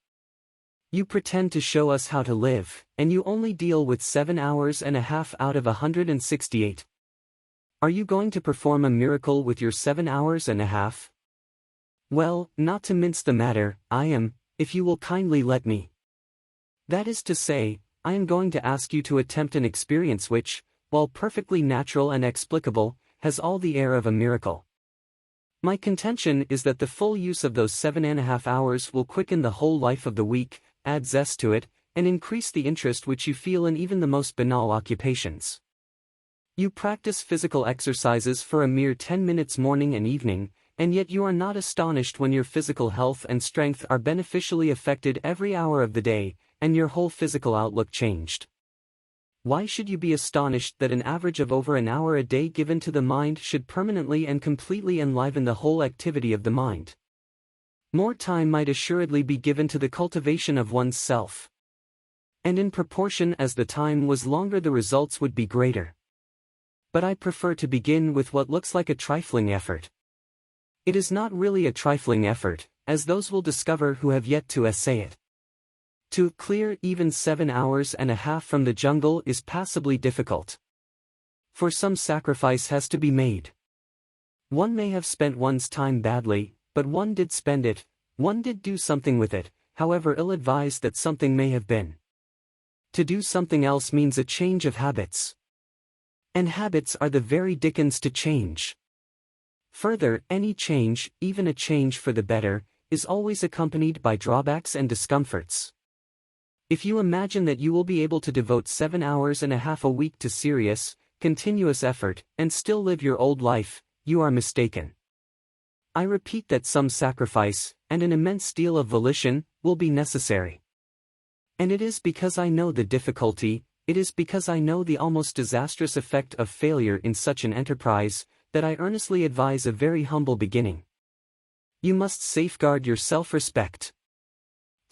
You pretend to show us how to live, and you only deal with 7 hours and a half out of 168. Are you going to perform a miracle with your 7 hours and a half? Well, not to mince the matter, I am, if you will kindly let me. That is to say, I am going to ask you to attempt an experience which, while perfectly natural and explicable, has all the air of a miracle. My contention is that the full use of those 7.5 hours will quicken the whole life of the week, add zest to it, and increase the interest which you feel in even the most banal occupations. You practice physical exercises for a mere 10 minutes morning and evening, and yet you are not astonished when your physical health and strength are beneficially affected every hour of the day, and your whole physical outlook changed. Why should you be astonished that an average of over an hour a day given to the mind should permanently and completely enliven the whole activity of the mind? More time might assuredly be given to the cultivation of one's self. And in proportion as the time was longer, the results would be greater. But I prefer to begin with what looks like a trifling effort. It is not really a trifling effort, as those will discover who have yet to essay it. To clear even 7.5 hours from the jungle is passably difficult. For some sacrifice has to be made. One may have spent one's time badly, but one did spend it, one did do something with it, however ill-advised that something may have been. To do something else means a change of habits. And habits are the very dickens to change. Further, any change, even a change for the better, is always accompanied by drawbacks and discomforts. If you imagine that you will be able to devote 7.5 hours a week to serious, continuous effort, and still live your old life, you are mistaken. I repeat that some sacrifice, and an immense deal of volition, will be necessary. And it is because I know the difficulty, it is because I know the almost disastrous effect of failure in such an enterprise, that I earnestly advise a very humble beginning. You must safeguard your self-respect.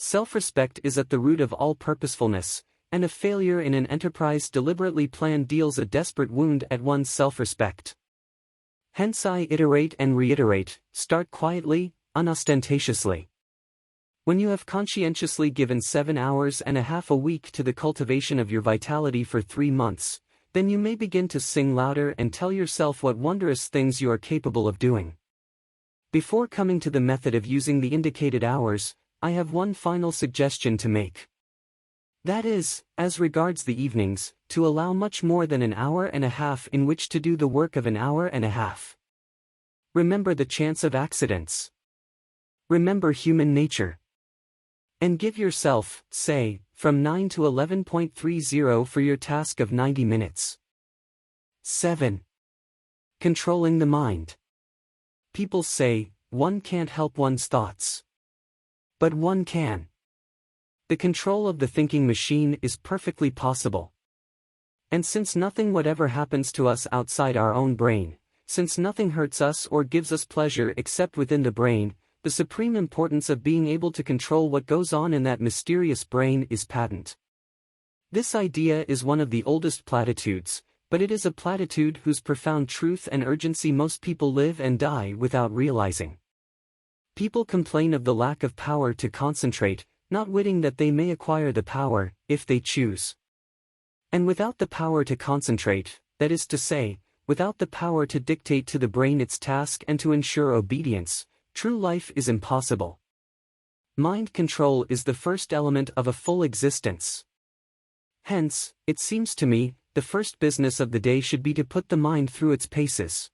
Self-respect is at the root of all purposefulness, and a failure in an enterprise deliberately planned deals a desperate wound at one's self-respect. Hence I iterate and reiterate, start quietly, unostentatiously. When you have conscientiously given 7.5 hours a week to the cultivation of your vitality for 3 months, then you may begin to sing louder and tell yourself what wondrous things you are capable of doing. Before coming to the method of using the indicated hours, I have one final suggestion to make. That is, as regards the evenings, to allow much more than an hour and a half in which to do the work of an hour and a half. Remember the chance of accidents. Remember human nature. And give yourself, say, from 9 to 11.30 for your task of 90 minutes. 7. Controlling the mind. People say, one can't help one's thoughts. But one can. The control of the thinking machine is perfectly possible. And since nothing whatever happens to us outside our own brain, since nothing hurts us or gives us pleasure except within the brain, the supreme importance of being able to control what goes on in that mysterious brain is patent. This idea is one of the oldest platitudes, but it is a platitude whose profound truth and urgency most people live and die without realizing. People complain of the lack of power to concentrate, not witting that they may acquire the power, if they choose. And without the power to concentrate, that is to say, without the power to dictate to the brain its task and to ensure obedience, true life is impossible. Mind control is the first element of a full existence. Hence, it seems to me, the first business of the day should be to put the mind through its paces.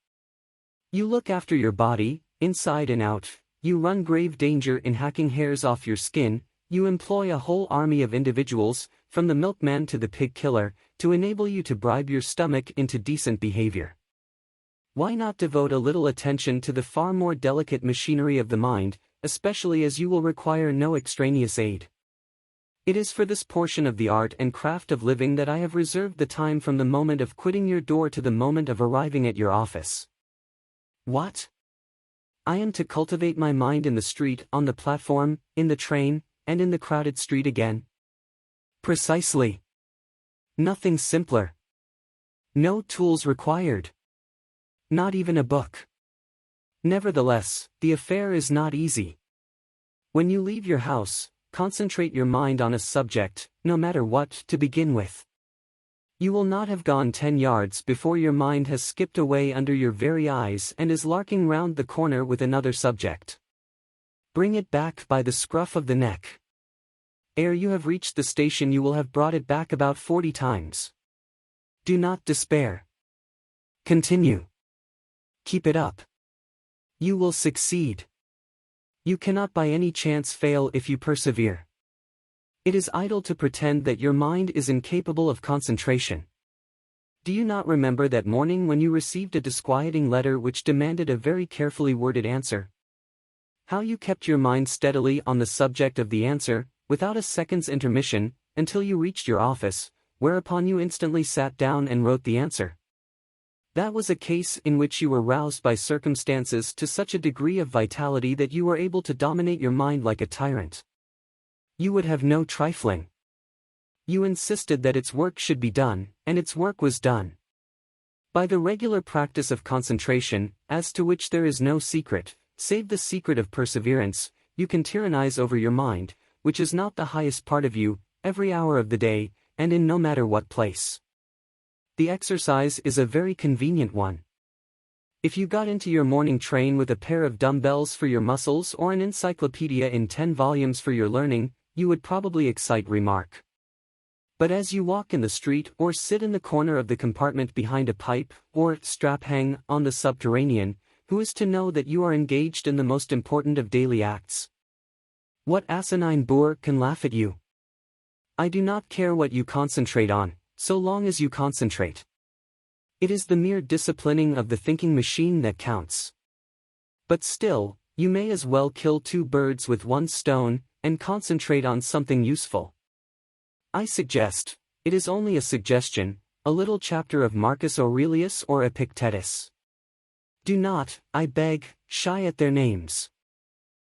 You look after your body, inside and out. You run grave danger in hacking hairs off your skin, you employ a whole army of individuals, from the milkman to the pig killer, to enable you to bribe your stomach into decent behavior. Why not devote a little attention to the far more delicate machinery of the mind, especially as you will require no extraneous aid? It is for this portion of the art and craft of living that I have reserved the time from the moment of quitting your door to the moment of arriving at your office. What? I am to cultivate my mind in the street, on the platform, in the train, and in the crowded street again? Precisely. Nothing simpler. No tools required. Not even a book. Nevertheless, the affair is not easy. When you leave your house, concentrate your mind on a subject, no matter what, to begin with. You will not have gone 10 yards before your mind has skipped away under your very eyes and is larking round the corner with another subject. Bring it back by the scruff of the neck. Ere you have reached the station you will have brought it back about 40 times. Do not despair. Continue. Keep it up. You will succeed. You cannot by any chance fail if you persevere. It is idle to pretend that your mind is incapable of concentration. Do you not remember that morning when you received a disquieting letter which demanded a very carefully worded answer? How you kept your mind steadily on the subject of the answer, without a second's intermission, until you reached your office, whereupon you instantly sat down and wrote the answer. That was a case in which you were roused by circumstances to such a degree of vitality that you were able to dominate your mind like a tyrant. You would have no trifling. You insisted that its work should be done, and its work was done. By the regular practice of concentration, as to which there is no secret, save the secret of perseverance, you can tyrannize over your mind, which is not the highest part of you, every hour of the day, and in no matter what place. The exercise is a very convenient one. If you got into your morning train with a pair of dumbbells for your muscles or an encyclopedia in 10 volumes for your learning, you would probably excite remark. But as you walk in the street or sit in the corner of the compartment behind a pipe, or strap hang on the subterranean, who is to know that you are engaged in the most important of daily acts? What asinine boor can laugh at you? I do not care what you concentrate on, so long as you concentrate. It is the mere disciplining of the thinking machine that counts. But still, you may as well kill 2 birds with 1 stone, and concentrate on something useful. I suggest, it is only a suggestion, a little chapter of Marcus Aurelius or Epictetus. Do not, I beg, shy at their names.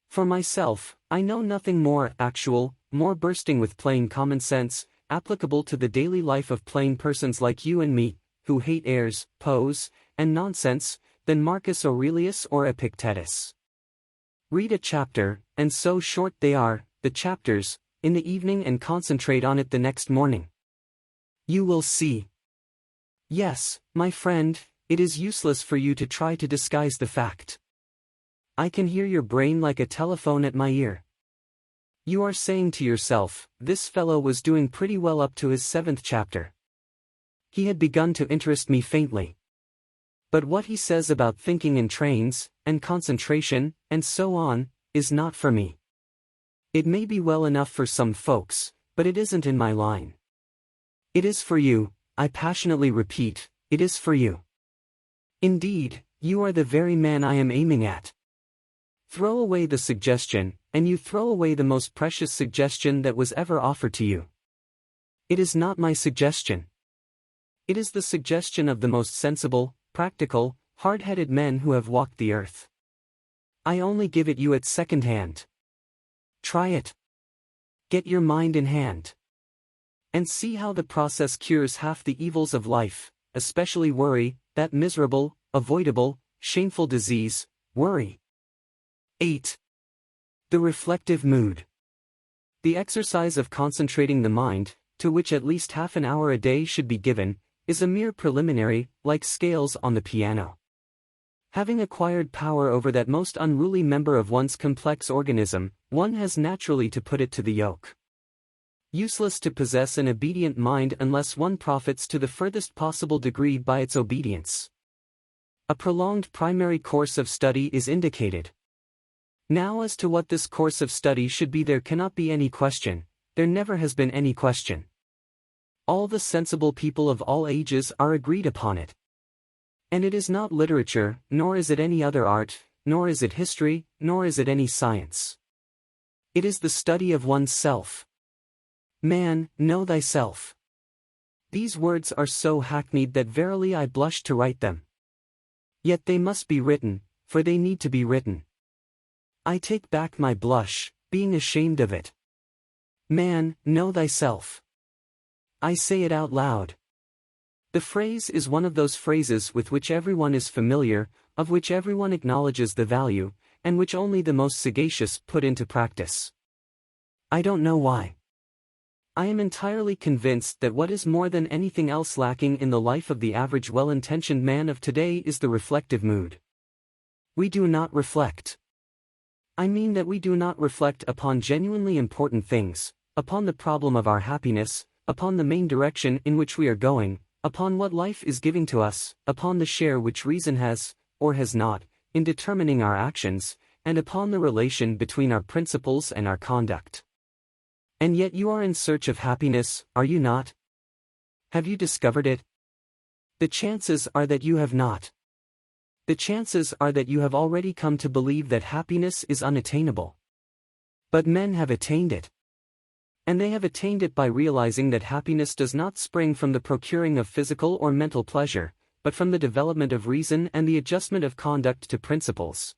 For myself, I know nothing more actual, more bursting with plain common sense, applicable to the daily life of plain persons like you and me, who hate airs, pose, and nonsense, than Marcus Aurelius or Epictetus. Read a chapter, and so short they are, the chapters, in the evening and concentrate on it the next morning. You will see. Yes, my friend, it is useless for you to try to disguise the fact. I can hear your brain like a telephone at my ear. You are saying to yourself, this fellow was doing pretty well up to his 7th chapter. He had begun to interest me faintly. But what he says about thinking in trains, and concentration, and so on, is not for me. It may be well enough for some folks, but it isn't in my line. It is for you, I passionately repeat, it is for you. Indeed, you are the very man I am aiming at. Throw away the suggestion, and you throw away the most precious suggestion that was ever offered to you. It is not my suggestion. It is the suggestion of the most sensible, practical, hard-headed men who have walked the earth. I only give it you at second hand. Try it. Get your mind in hand. And see how the process cures half the evils of life, especially worry, that miserable, avoidable, shameful disease, worry. 8. The reflective mood. The exercise of concentrating the mind, to which at least half an hour a day should be given, is a mere preliminary, like scales on the piano. Having acquired power over that most unruly member of one's complex organism, one has naturally to put it to the yoke. Useless to possess an obedient mind unless one profits to the furthest possible degree by its obedience. A prolonged primary course of study is indicated. Now as to what this course of study should be there cannot be any question, there never has been any question. All the sensible people of all ages are agreed upon it. And it is not literature, nor is it any other art, nor is it history, nor is it any science. It is the study of one's self. Man, know thyself. These words are so hackneyed that verily I blush to write them. Yet they must be written, for they need to be written. I take back my blush, being ashamed of it. Man, know thyself. I say it out loud. The phrase is one of those phrases with which everyone is familiar, of which everyone acknowledges the value, and which only the most sagacious put into practice. I don't know why. I am entirely convinced that what is more than anything else lacking in the life of the average well-intentioned man of today is the reflective mood. We do not reflect. I mean that we do not reflect upon genuinely important things, upon the problem of our happiness, upon the main direction in which we are going, upon what life is giving to us, upon the share which reason has, or has not, in determining our actions, and upon the relation between our principles and our conduct. And yet you are in search of happiness, are you not? Have you discovered it? The chances are that you have not. The chances are that you have already come to believe that happiness is unattainable. But men have attained it. And they have attained it by realizing that happiness does not spring from the procuring of physical or mental pleasure, but from the development of reason and the adjustment of conduct to principles.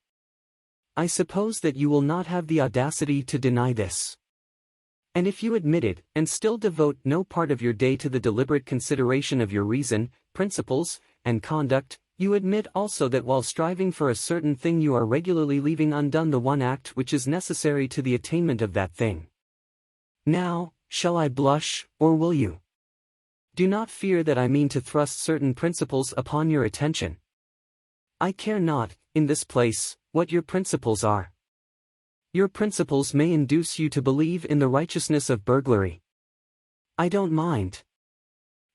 I suppose that you will not have the audacity to deny this. And if you admit it, and still devote no part of your day to the deliberate consideration of your reason, principles, and conduct, you admit also that while striving for a certain thing you are regularly leaving undone the one act which is necessary to the attainment of that thing. Now, shall I blush, or will you? Do not fear that I mean to thrust certain principles upon your attention. I care not, in this place, what your principles are. Your principles may induce you to believe in the righteousness of burglary. I don't mind.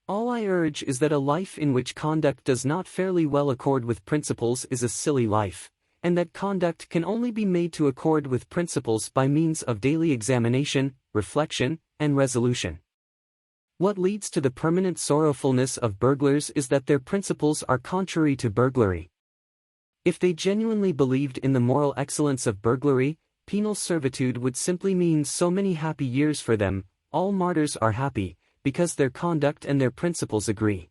All I urge is that a life in which conduct does not fairly well accord with principles is a silly life, and that conduct can only be made to accord with principles by means of daily examination, reflection, and resolution. What leads to the permanent sorrowfulness of burglars is that their principles are contrary to burglary. If they genuinely believed in the moral excellence of burglary, penal servitude would simply mean so many happy years for them. All martyrs are happy, because their conduct and their principles agree.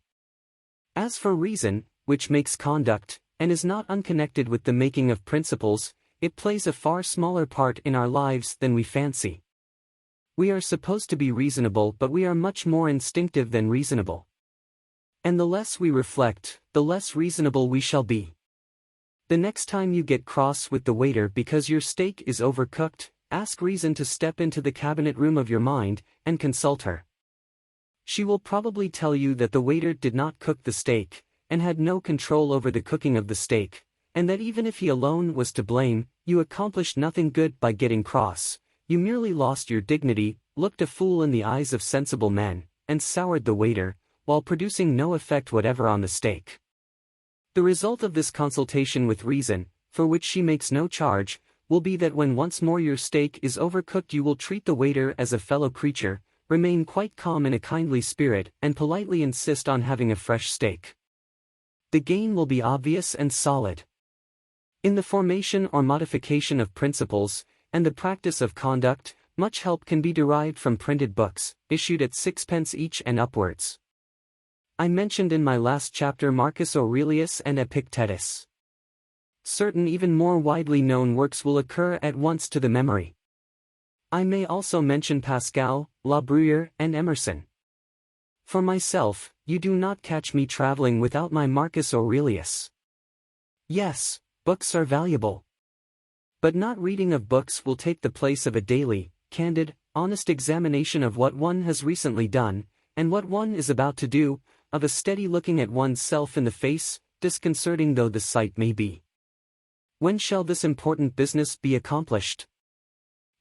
As for reason, which makes conduct, and is not unconnected with the making of principles, it plays a far smaller part in our lives than we fancy. We are supposed to be reasonable, but we are much more instinctive than reasonable. And the less we reflect, the less reasonable we shall be. The next time you get cross with the waiter because your steak is overcooked, ask reason to step into the cabinet room of your mind, and consult her. She will probably tell you that the waiter did not cook the steak, and had no control over the cooking of the steak, and that even if he alone was to blame, you accomplished nothing good by getting cross. You merely lost your dignity, looked a fool in the eyes of sensible men, and soured the waiter, while producing no effect whatever on the steak. The result of this consultation with reason, for which she makes no charge, will be that when once more your steak is overcooked you will treat the waiter as a fellow creature, remain quite calm in a kindly spirit, and politely insist on having a fresh steak. The gain will be obvious and solid. In the formation or modification of principles, and the practice of conduct, much help can be derived from printed books, issued at 6d each and upwards. I mentioned in my last chapter Marcus Aurelius and Epictetus. Certain even more widely known works will occur at once to the memory. I may also mention Pascal, La Bruyere, and Emerson. For myself, you do not catch me traveling without my Marcus Aurelius. Yes, books are valuable. But not reading of books will take the place of a daily, candid, honest examination of what one has recently done, and what one is about to do, of a steady looking at one's self in the face, disconcerting though the sight may be. When shall this important business be accomplished?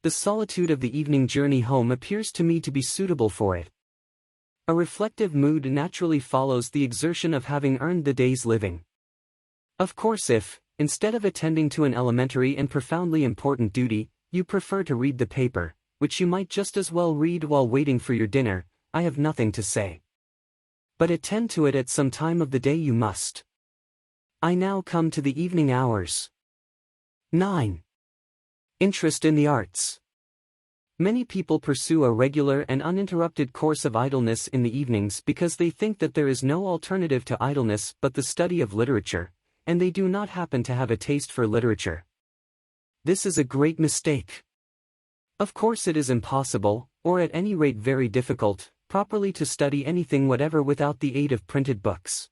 The solitude of the evening journey home appears to me to be suitable for it. A reflective mood naturally follows the exertion of having earned the day's living. Of course, if, instead of attending to an elementary and profoundly important duty, you prefer to read the paper, which you might just as well read while waiting for your dinner, I have nothing to say. But attend to it at some time of the day you must. I now come to the evening hours. 9. Interest in the arts. Many people pursue a regular and uninterrupted course of idleness in the evenings because they think that there is no alternative to idleness but the study of literature, and they do not happen to have a taste for literature. This is a great mistake. Of course it is impossible, or at any rate very difficult, properly to study anything whatever without the aid of printed books.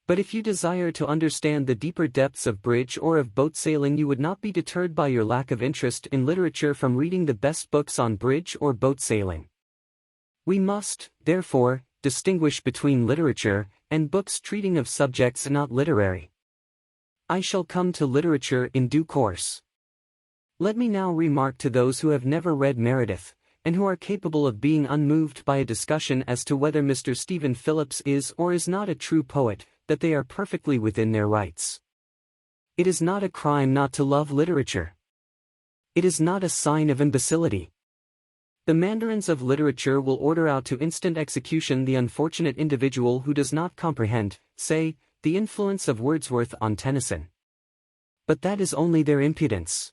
But if you desire to understand the deeper depths of bridge or of boat sailing, you would not be deterred by your lack of interest in literature from reading the best books on bridge or boat sailing. We must, therefore, distinguish between literature and books treating of subjects not literary. I shall come to literature in due course. Let me now remark to those who have never read Meredith, and who are capable of being unmoved by a discussion as to whether Mr. Stephen Phillips is or is not a true poet, that they are perfectly within their rights. It is not a crime not to love literature. It is not a sign of imbecility. The mandarins of literature will order out to instant execution the unfortunate individual who does not comprehend, say, the influence of Wordsworth on Tennyson. But that is only their impudence.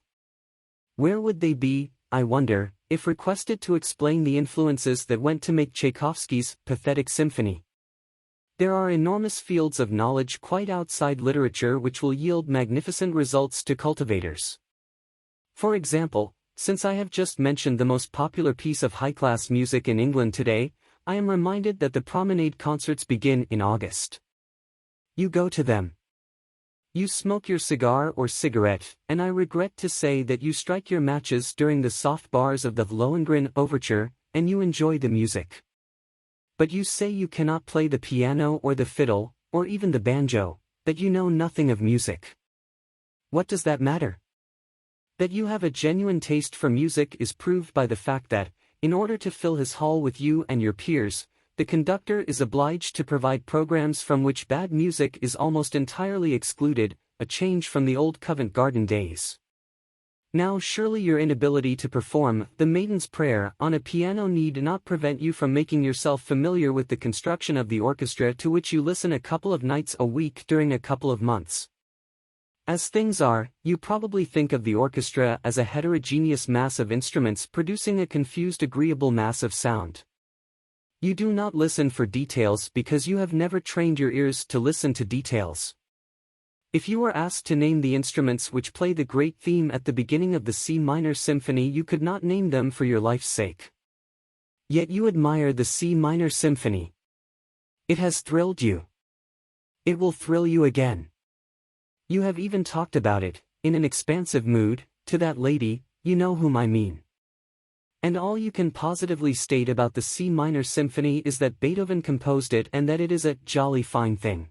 Where would they be, I wonder, if requested to explain the influences that went to make Tchaikovsky's Pathetic Symphony? There are enormous fields of knowledge quite outside literature which will yield magnificent results to cultivators. For example, since I have just mentioned the most popular piece of high-class music in England today, I am reminded that the Promenade concerts begin in August. You go to them. You smoke your cigar or cigarette, and I regret to say that you strike your matches during the soft bars of the Lohengrin Overture, and you enjoy the music. But you say you cannot play the piano or the fiddle, or even the banjo, that you know nothing of music. What does that matter? That you have a genuine taste for music is proved by the fact that, in order to fill his hall with you and your peers, the conductor is obliged to provide programs from which bad music is almost entirely excluded, a change from the old Covent Garden days. Now surely your inability to perform The Maiden's Prayer on a piano need not prevent you from making yourself familiar with the construction of the orchestra to which you listen a couple of nights a week during a couple of months. As things are, you probably think of the orchestra as a heterogeneous mass of instruments producing a confused agreeable mass of sound. You do not listen for details because you have never trained your ears to listen to details. If you were asked to name the instruments which play the great theme at the beginning of the C minor symphony, you could not name them for your life's sake. Yet you admire the C minor symphony. It has thrilled you. It will thrill you again. You have even talked about it, in an expansive mood, to that lady, you know whom I mean. And all you can positively state about the C minor symphony is that Beethoven composed it and that it is a jolly fine thing.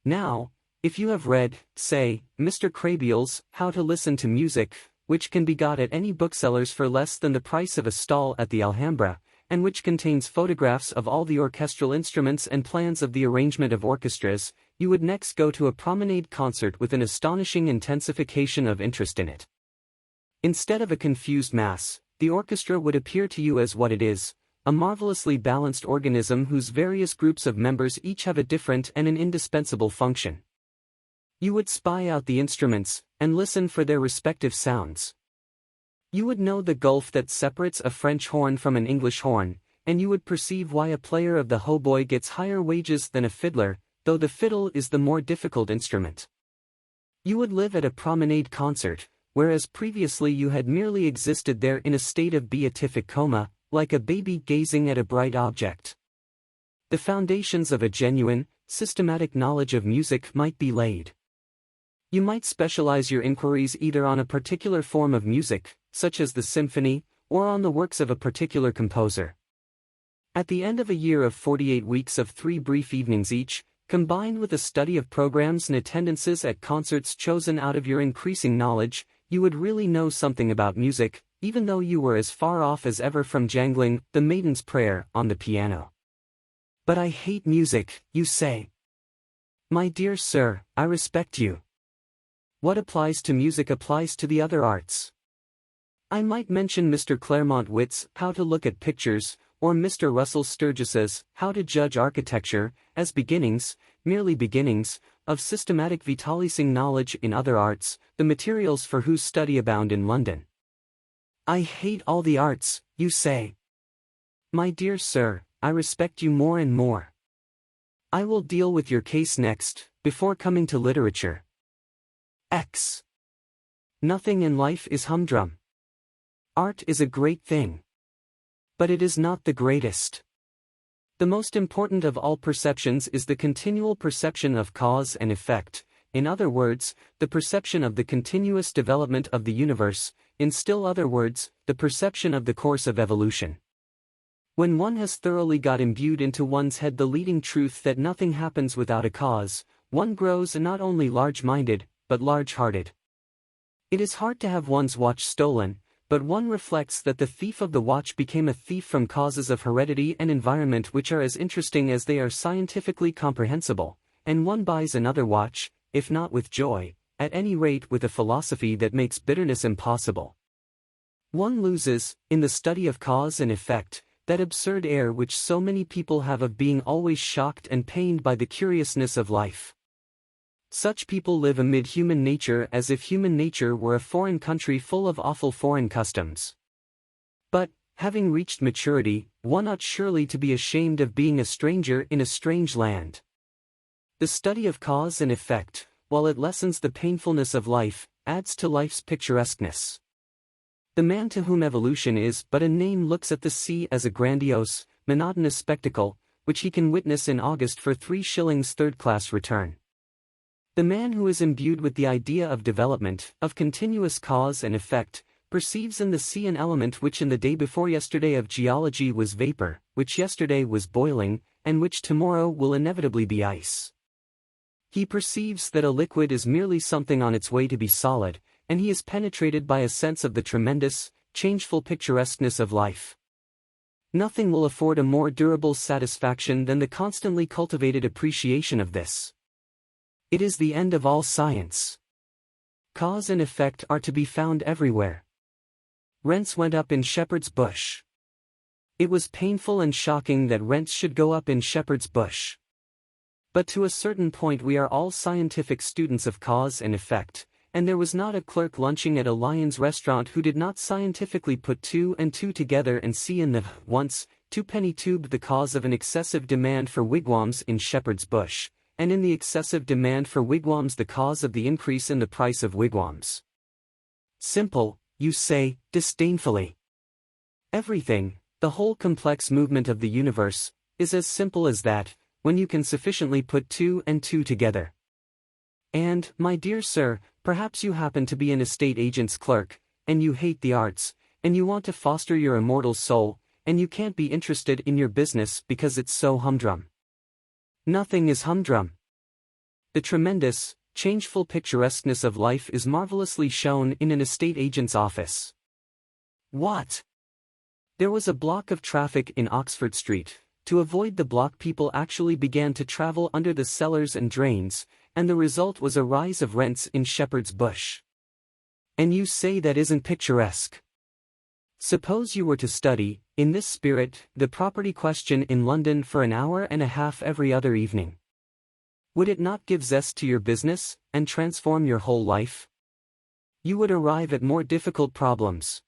Now, if you have read, say, Mr. Krehbiel's How to Listen to Music, which can be got at any bookseller's for less than the price of a stall at the Alhambra, and which contains photographs of all the orchestral instruments and plans of the arrangement of orchestras, you would next go to a promenade concert with an astonishing intensification of interest in it. Instead of a confused mass, the orchestra would appear to you as what it is, a marvelously balanced organism whose various groups of members each have a different and an indispensable function. You would spy out the instruments, and listen for their respective sounds. You would know the gulf that separates a French horn from an English horn, and you would perceive why a player of the hautboy gets higher wages than a fiddler, though the fiddle is the more difficult instrument. You would live at a promenade concert, whereas previously you had merely existed there in a state of beatific coma, like a baby gazing at a bright object. The foundations of a genuine, systematic knowledge of music might be laid. You might specialize your inquiries either on a particular form of music, such as the symphony, or on the works of a particular composer. At the end of a year of 48 weeks of 3 brief evenings each, combined with a study of programs and attendances at concerts chosen out of your increasing knowledge, you would really know something about music, even though you were as far off as ever from jangling The Maiden's Prayer on the piano. But I hate music, you say. My dear sir, I respect you. What applies to music applies to the other arts. I might mention Mr. Claremont Witt's How to Look at Pictures, or Mr. Russell Sturgis's How to Judge Architecture, as beginnings, merely beginnings, of systematic vitalising knowledge in other arts, the materials for whose study abound in London. I hate all the arts, you say. My dear sir, I respect you more and more. I will deal with your case next, before coming to literature. X. Nothing in life is humdrum. Art is a great thing. But it is not the greatest. The most important of all perceptions is the continual perception of cause and effect, in other words, the perception of the continuous development of the universe, in still other words, the perception of the course of evolution. When one has thoroughly got imbued into one's head the leading truth that nothing happens without a cause, one grows not only large-minded, but large-hearted. It is hard to have one's watch stolen, but one reflects that the thief of the watch became a thief from causes of heredity and environment which are as interesting as they are scientifically comprehensible, and one buys another watch, if not with joy, at any rate with a philosophy that makes bitterness impossible. One loses, in the study of cause and effect, that absurd air which so many people have of being always shocked and pained by the curiousness of life. Such people live amid human nature as if human nature were a foreign country full of awful foreign customs. But, having reached maturity, one ought surely to be ashamed of being a stranger in a strange land. The study of cause and effect, while it lessens the painfulness of life, adds to life's picturesqueness. The man to whom evolution is but a name looks at the sea as a grandiose, monotonous spectacle, which he can witness in August for 3 shillings third-class return. The man who is imbued with the idea of development, of continuous cause and effect, perceives in the sea an element which in the day before yesterday of geology was vapor, which yesterday was boiling, and which tomorrow will inevitably be ice. He perceives that a liquid is merely something on its way to be solid, and he is penetrated by a sense of the tremendous, changeful picturesqueness of life. Nothing will afford a more durable satisfaction than the constantly cultivated appreciation of this. It is the end of all science. Cause and effect are to be found everywhere. Rents went up in Shepherd's Bush. It was painful and shocking that rents should go up in Shepherd's Bush. But to a certain point we are all scientific students of cause and effect, and there was not a clerk lunching at a Lyons restaurant who did not scientifically put 2 and 2 together and see in the once 2-penny tube the cause of an excessive demand for wigwams in Shepherd's Bush, and in the excessive demand for wigwams the cause of the increase in the price of wigwams. Simple, you say, disdainfully. Everything, the whole complex movement of the universe, is as simple as that, when you can sufficiently put 2 and 2 together. And, my dear sir, perhaps you happen to be an estate agent's clerk, and you hate the arts, and you want to foster your immortal soul, and you can't be interested in your business because it's so humdrum. Nothing is humdrum. The tremendous, changeful picturesqueness of life is marvelously shown in an estate agent's office. What? There was a block of traffic in Oxford Street. To avoid the block, people actually began to travel under the cellars and drains, and the result was a rise of rents in Shepherd's Bush. And you say that isn't picturesque? Suppose you were to study, in this spirit, the property question in London for an hour and a half every other evening. Would it not give zest to your business, and transform your whole life? You would arrive at more difficult problems.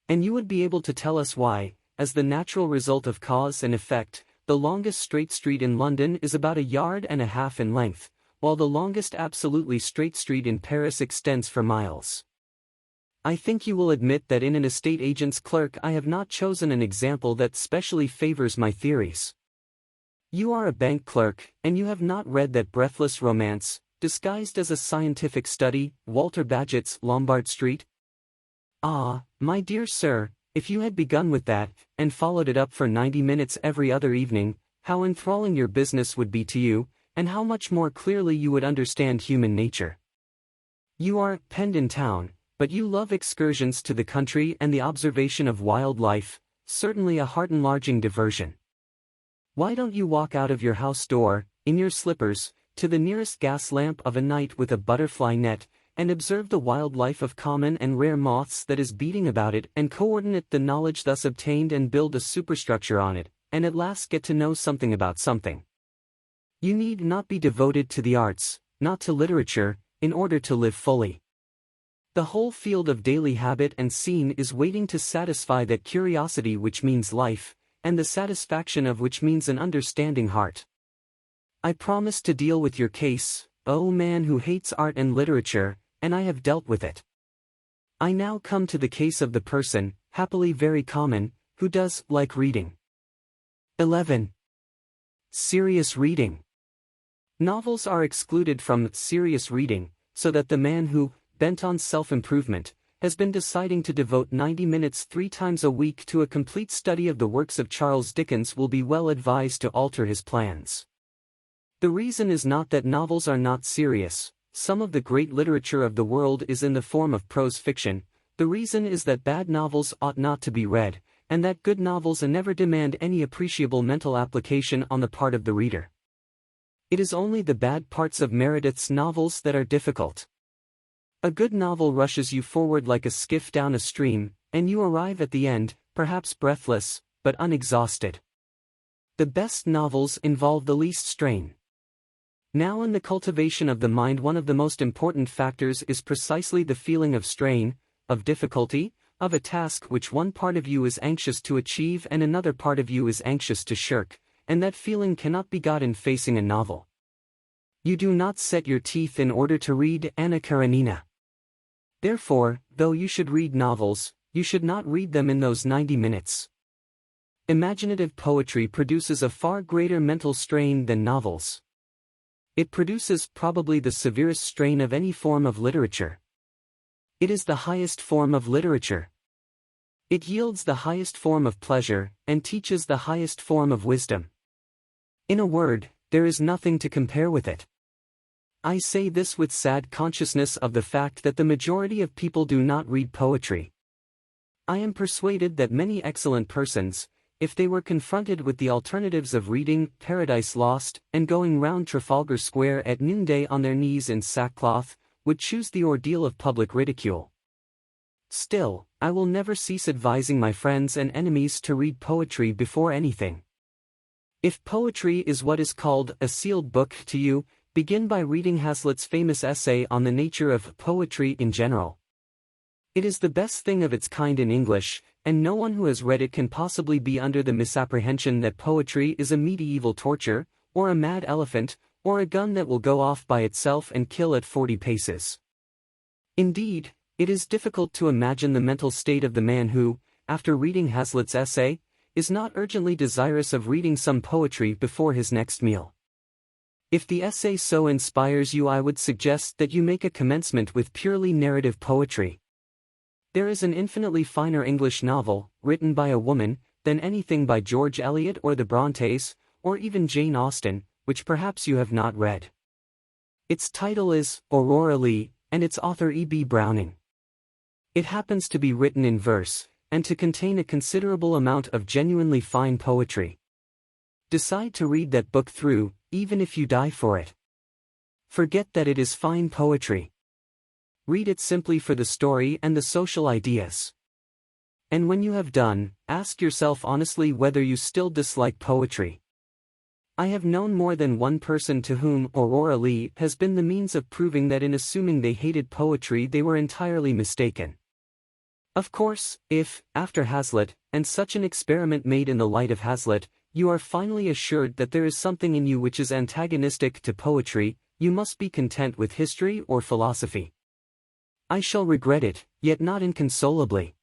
And you would be able to tell us why, as the natural result of cause and effect, the longest straight street in London is about 1.5 yards in length, while the longest absolutely straight street in Paris extends for miles. I think you will admit that in an estate agent's clerk I have not chosen an example that specially favors my theories. You are a bank clerk, and you have not read that breathless romance, disguised as a scientific study, Walter Bagehot's Lombard Street? Ah, my dear sir, if you had begun with that, and followed it up for 90 minutes every other evening, how enthralling your business would be to you, and how much more clearly you would understand human nature. You are penned in town, but you love excursions to the country and the observation of wild life, certainly a heart-enlarging diversion. Why don't you walk out of your house door, in your slippers, to the nearest gas lamp of a night with a butterfly net, and observe the wild life of common and rare moths that is beating about it, and coordinate the knowledge thus obtained and build a superstructure on it, and at last get to know something about something? You need not be devoted to the arts, not to literature, in order to live fully. The whole field of daily habit and scene is waiting to satisfy that curiosity which means life, and the satisfaction of which means an understanding heart. I promise to deal with your case, O man who hates art and literature, and I have dealt with it. I now come to the case of the person, happily very common, who does like reading. 11. Serious reading. Novels are excluded from serious reading, so that the man who, bent on self-improvement, has been deciding to devote 90 minutes 3 times a week to a complete study of the works of Charles Dickens will be well advised to alter his plans. The reason is not that novels are not serious. Some of the great literature of the world is in the form of prose fiction, The reason is that bad novels ought not to be read, and that good novels never demand any appreciable mental application on the part of the reader. It is only the bad parts of Meredith's novels that are difficult. A good novel rushes you forward like a skiff down a stream, and you arrive at the end, perhaps breathless, but unexhausted. The best novels involve the least strain. Now, in the cultivation of the mind, one of the most important factors is precisely the feeling of strain, of difficulty, of a task which one part of you is anxious to achieve and another part of you is anxious to shirk, and that feeling cannot be got in facing a novel. You do not set your teeth in order to read Anna Karenina. Therefore, though you should read novels, you should not read them in those 90 minutes. Imaginative poetry produces a far greater mental strain than novels. It produces probably the severest strain of any form of literature. It is the highest form of literature. It yields the highest form of pleasure, and teaches the highest form of wisdom. In a word, there is nothing to compare with it. I say this with sad consciousness of the fact that the majority of people do not read poetry. I am persuaded that many excellent persons, if they were confronted with the alternatives of reading Paradise Lost and going round Trafalgar Square at noonday on their knees in sackcloth, would choose the ordeal of public ridicule. Still, I will never cease advising my friends and enemies to read poetry before anything. If poetry is what is called a sealed book to you, begin by reading Hazlitt's famous essay on the nature of poetry in general. It is the best thing of its kind in English, and no one who has read it can possibly be under the misapprehension that poetry is a medieval torture, or a mad elephant, or a gun that will go off by itself and kill at 40 paces. Indeed, it is difficult to imagine the mental state of the man who, after reading Hazlitt's essay, is not urgently desirous of reading some poetry before his next meal. If the essay so inspires you, I would suggest that you make a commencement with purely narrative poetry. There is an infinitely finer English novel, written by a woman, than anything by George Eliot or the Brontes, or even Jane Austen, which perhaps you have not read. Its title is Aurora Leigh, and its author E.B. Browning. It happens to be written in verse, and to contain a considerable amount of genuinely fine poetry. Decide to read that book through, even if you die for it. Forget that it is fine poetry. Read it simply for the story and the social ideas. And when you have done, ask yourself honestly whether you still dislike poetry. I have known more than one person to whom Aurora Leigh has been the means of proving that in assuming they hated poetry they were entirely mistaken. Of course, if, after Hazlitt, and such an experiment made in the light of Hazlitt, you are finally assured that there is something in you which is antagonistic to poetry, you must be content with history or philosophy. I shall regret it, yet not inconsolably.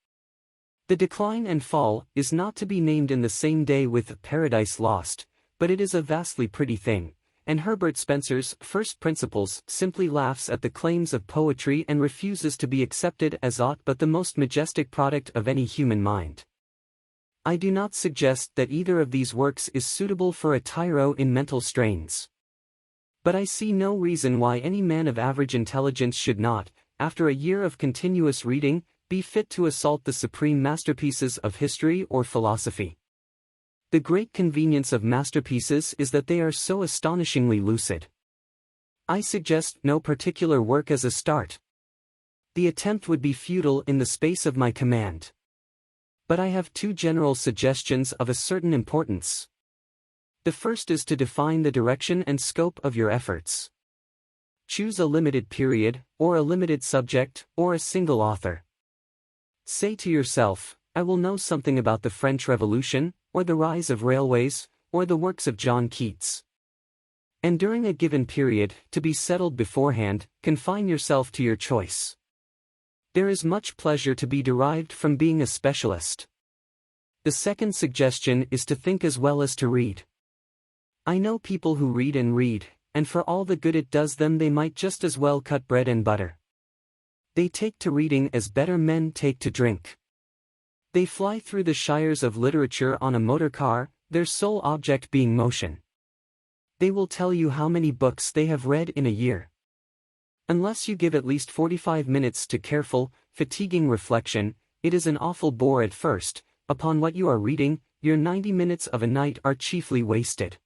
The Decline and Fall is not to be named in the same day with Paradise Lost, but it is a vastly pretty thing, and Herbert Spencer's First Principles simply laughs at the claims of poetry and refuses to be accepted as aught but the most majestic product of any human mind. I do not suggest that either of these works is suitable for a tyro in mental strains. But I see no reason why any man of average intelligence should not, after a year of continuous reading, be fit to assault the supreme masterpieces of history or philosophy. The great convenience of masterpieces is that they are so astonishingly lucid. I suggest no particular work as a start. The attempt would be futile in the space of my command. But I have two general suggestions of a certain importance. The first is to define the direction and scope of your efforts. Choose a limited period, or a limited subject, or a single author. Say to yourself, I will know something about the French Revolution, or the rise of railways, or the works of John Keats. And during a given period, to be settled beforehand, confine yourself to your choice. There is much pleasure to be derived from being a specialist. The second suggestion is to think as well as to read. I know people who read, and for all the good it does them they might just as well cut bread and butter. They take to reading as better men take to drink. They fly through the shires of literature on a motor car, their sole object being motion. They will tell you how many books they have read in a year. Unless you give at least 45 minutes to careful, fatiguing reflection, it is an awful bore at first. Upon what you are reading, your 90 minutes of a night are chiefly wasted.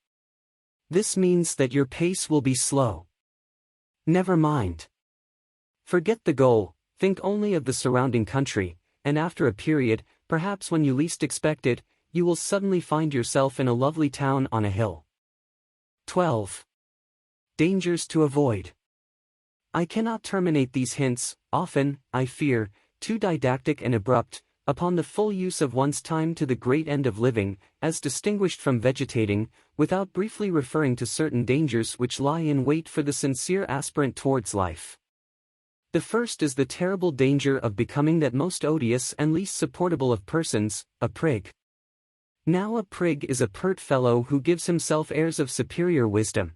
This means that your pace will be slow. Never mind. Forget the goal, think only of the surrounding country, and after a period, perhaps when you least expect it, you will suddenly find yourself in a lovely town on a hill. 12. Dangers to avoid. I cannot terminate these hints, often, I fear, too didactic and abrupt, upon the full use of one's time to the great end of living, as distinguished from vegetating, without briefly referring to certain dangers which lie in wait for the sincere aspirant towards life. The first is the terrible danger of becoming that most odious and least supportable of persons, a prig. Now a prig is a pert fellow who gives himself airs of superior wisdom.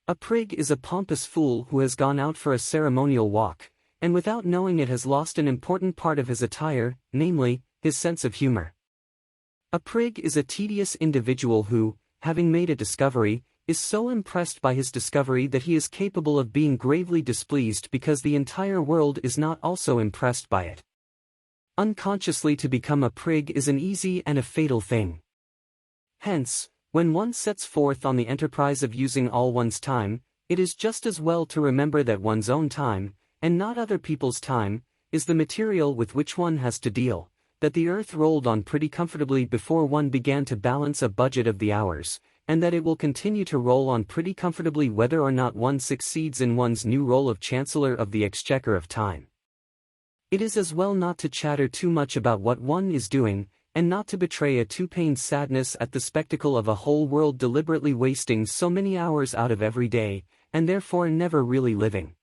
A prig is a pompous fool who has gone out for a ceremonial walk, and without knowing it has lost an important part of his attire, namely, his sense of humor. A prig is a tedious individual who, having made a discovery, is so impressed by his discovery that he is capable of being gravely displeased because the entire world is not also impressed by it. Unconsciously to become a prig is an easy and a fatal thing. Hence, when one sets forth on the enterprise of using all one's time, it is just as well to remember that one's own time, and not other people's time, is the material with which one has to deal, that the earth rolled on pretty comfortably before one began to balance a budget of the hours, and that it will continue to roll on pretty comfortably whether or not one succeeds in one's new role of Chancellor of the Exchequer of Time. It is as well not to chatter too much about what one is doing, and not to betray a too pained sadness at the spectacle of a whole world deliberately wasting so many hours out of every day, and therefore never really living.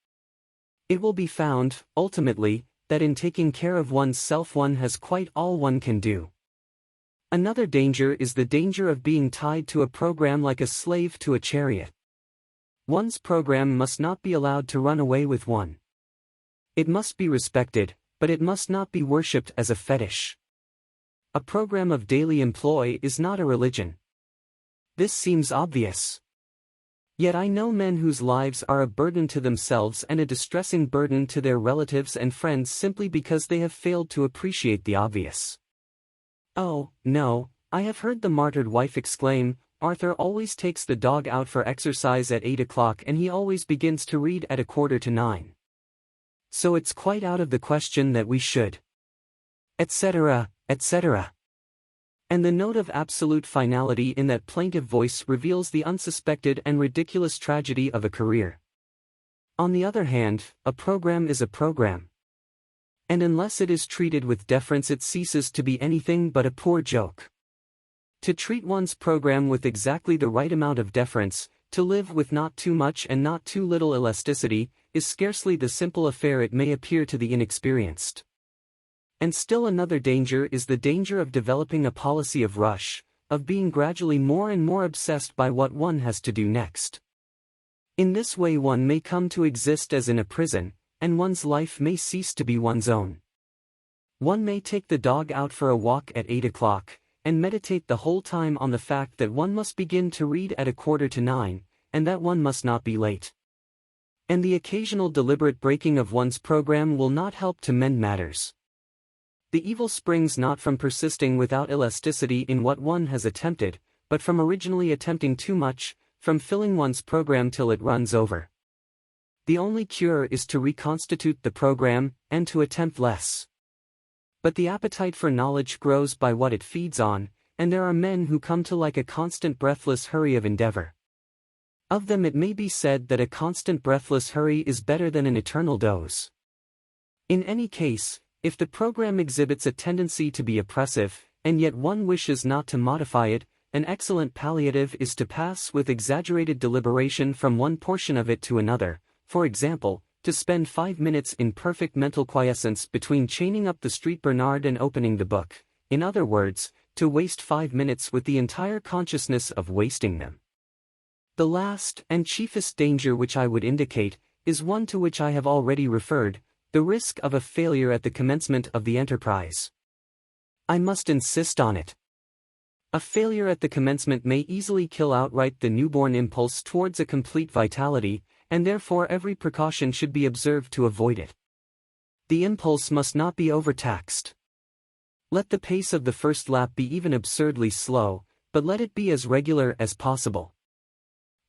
It will be found, ultimately, that in taking care of one's self one has quite all one can do. Another danger is the danger of being tied to a program like a slave to a chariot. One's program must not be allowed to run away with one. It must be respected, but it must not be worshipped as a fetish. A program of daily employ is not a religion. This seems obvious. Yet I know men whose lives are a burden to themselves and a distressing burden to their relatives and friends simply because they have failed to appreciate the obvious. Oh, no, I have heard the martyred wife exclaim, Arthur always takes the dog out for exercise at 8 o'clock and he always begins to read at 8:45. So it's quite out of the question that we should. Etc., etc. And the note of absolute finality in that plaintive voice reveals the unsuspected and ridiculous tragedy of a career. On the other hand, a program is a program. And unless it is treated with deference it ceases to be anything but a poor joke. To treat one's program with exactly the right amount of deference, to live with not too much and not too little elasticity, is scarcely the simple affair it may appear to the inexperienced. And still another danger is the danger of developing a policy of rush, of being gradually more and more obsessed by what one has to do next. In this way one may come to exist as in a prison, and one's life may cease to be one's own. One may take the dog out for a walk at 8 o'clock, and meditate the whole time on the fact that one must begin to read at 8:45, and that one must not be late. And the occasional deliberate breaking of one's program will not help to mend matters. The evil springs not from persisting without elasticity in what one has attempted, but from originally attempting too much, from filling one's program till it runs over. The only cure is to reconstitute the program, and to attempt less. But the appetite for knowledge grows by what it feeds on, and there are men who come to like a constant breathless hurry of endeavor. Of them it may be said that a constant breathless hurry is better than an eternal doze. In any case, if the program exhibits a tendency to be oppressive, and yet one wishes not to modify it, an excellent palliative is to pass with exaggerated deliberation from one portion of it to another, for example, to spend 5 minutes in perfect mental quiescence between chaining up the Street Bernard and opening the book, in other words, to waste 5 minutes with the entire consciousness of wasting them. The last and chiefest danger which I would indicate, is one to which I have already referred, the risk of a failure at the commencement of the enterprise. I must insist on it. A failure at the commencement may easily kill outright the newborn impulse towards a complete vitality, and therefore every precaution should be observed to avoid it. The impulse must not be overtaxed. Let the pace of the first lap be even absurdly slow, but let it be as regular as possible.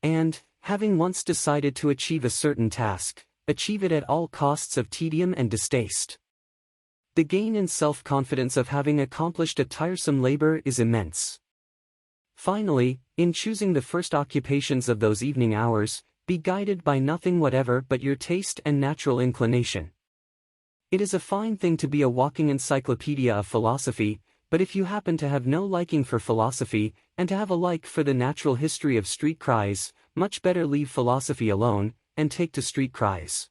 And, having once decided to achieve a certain task, achieve it at all costs of tedium and distaste. The gain in self-confidence of having accomplished a tiresome labor is immense. Finally, in choosing the first occupations of those evening hours, be guided by nothing whatever but your taste and natural inclination. It is a fine thing to be a walking encyclopedia of philosophy, but if you happen to have no liking for philosophy, and to have a like for the natural history of street cries, much better leave philosophy alone, and take to street cries.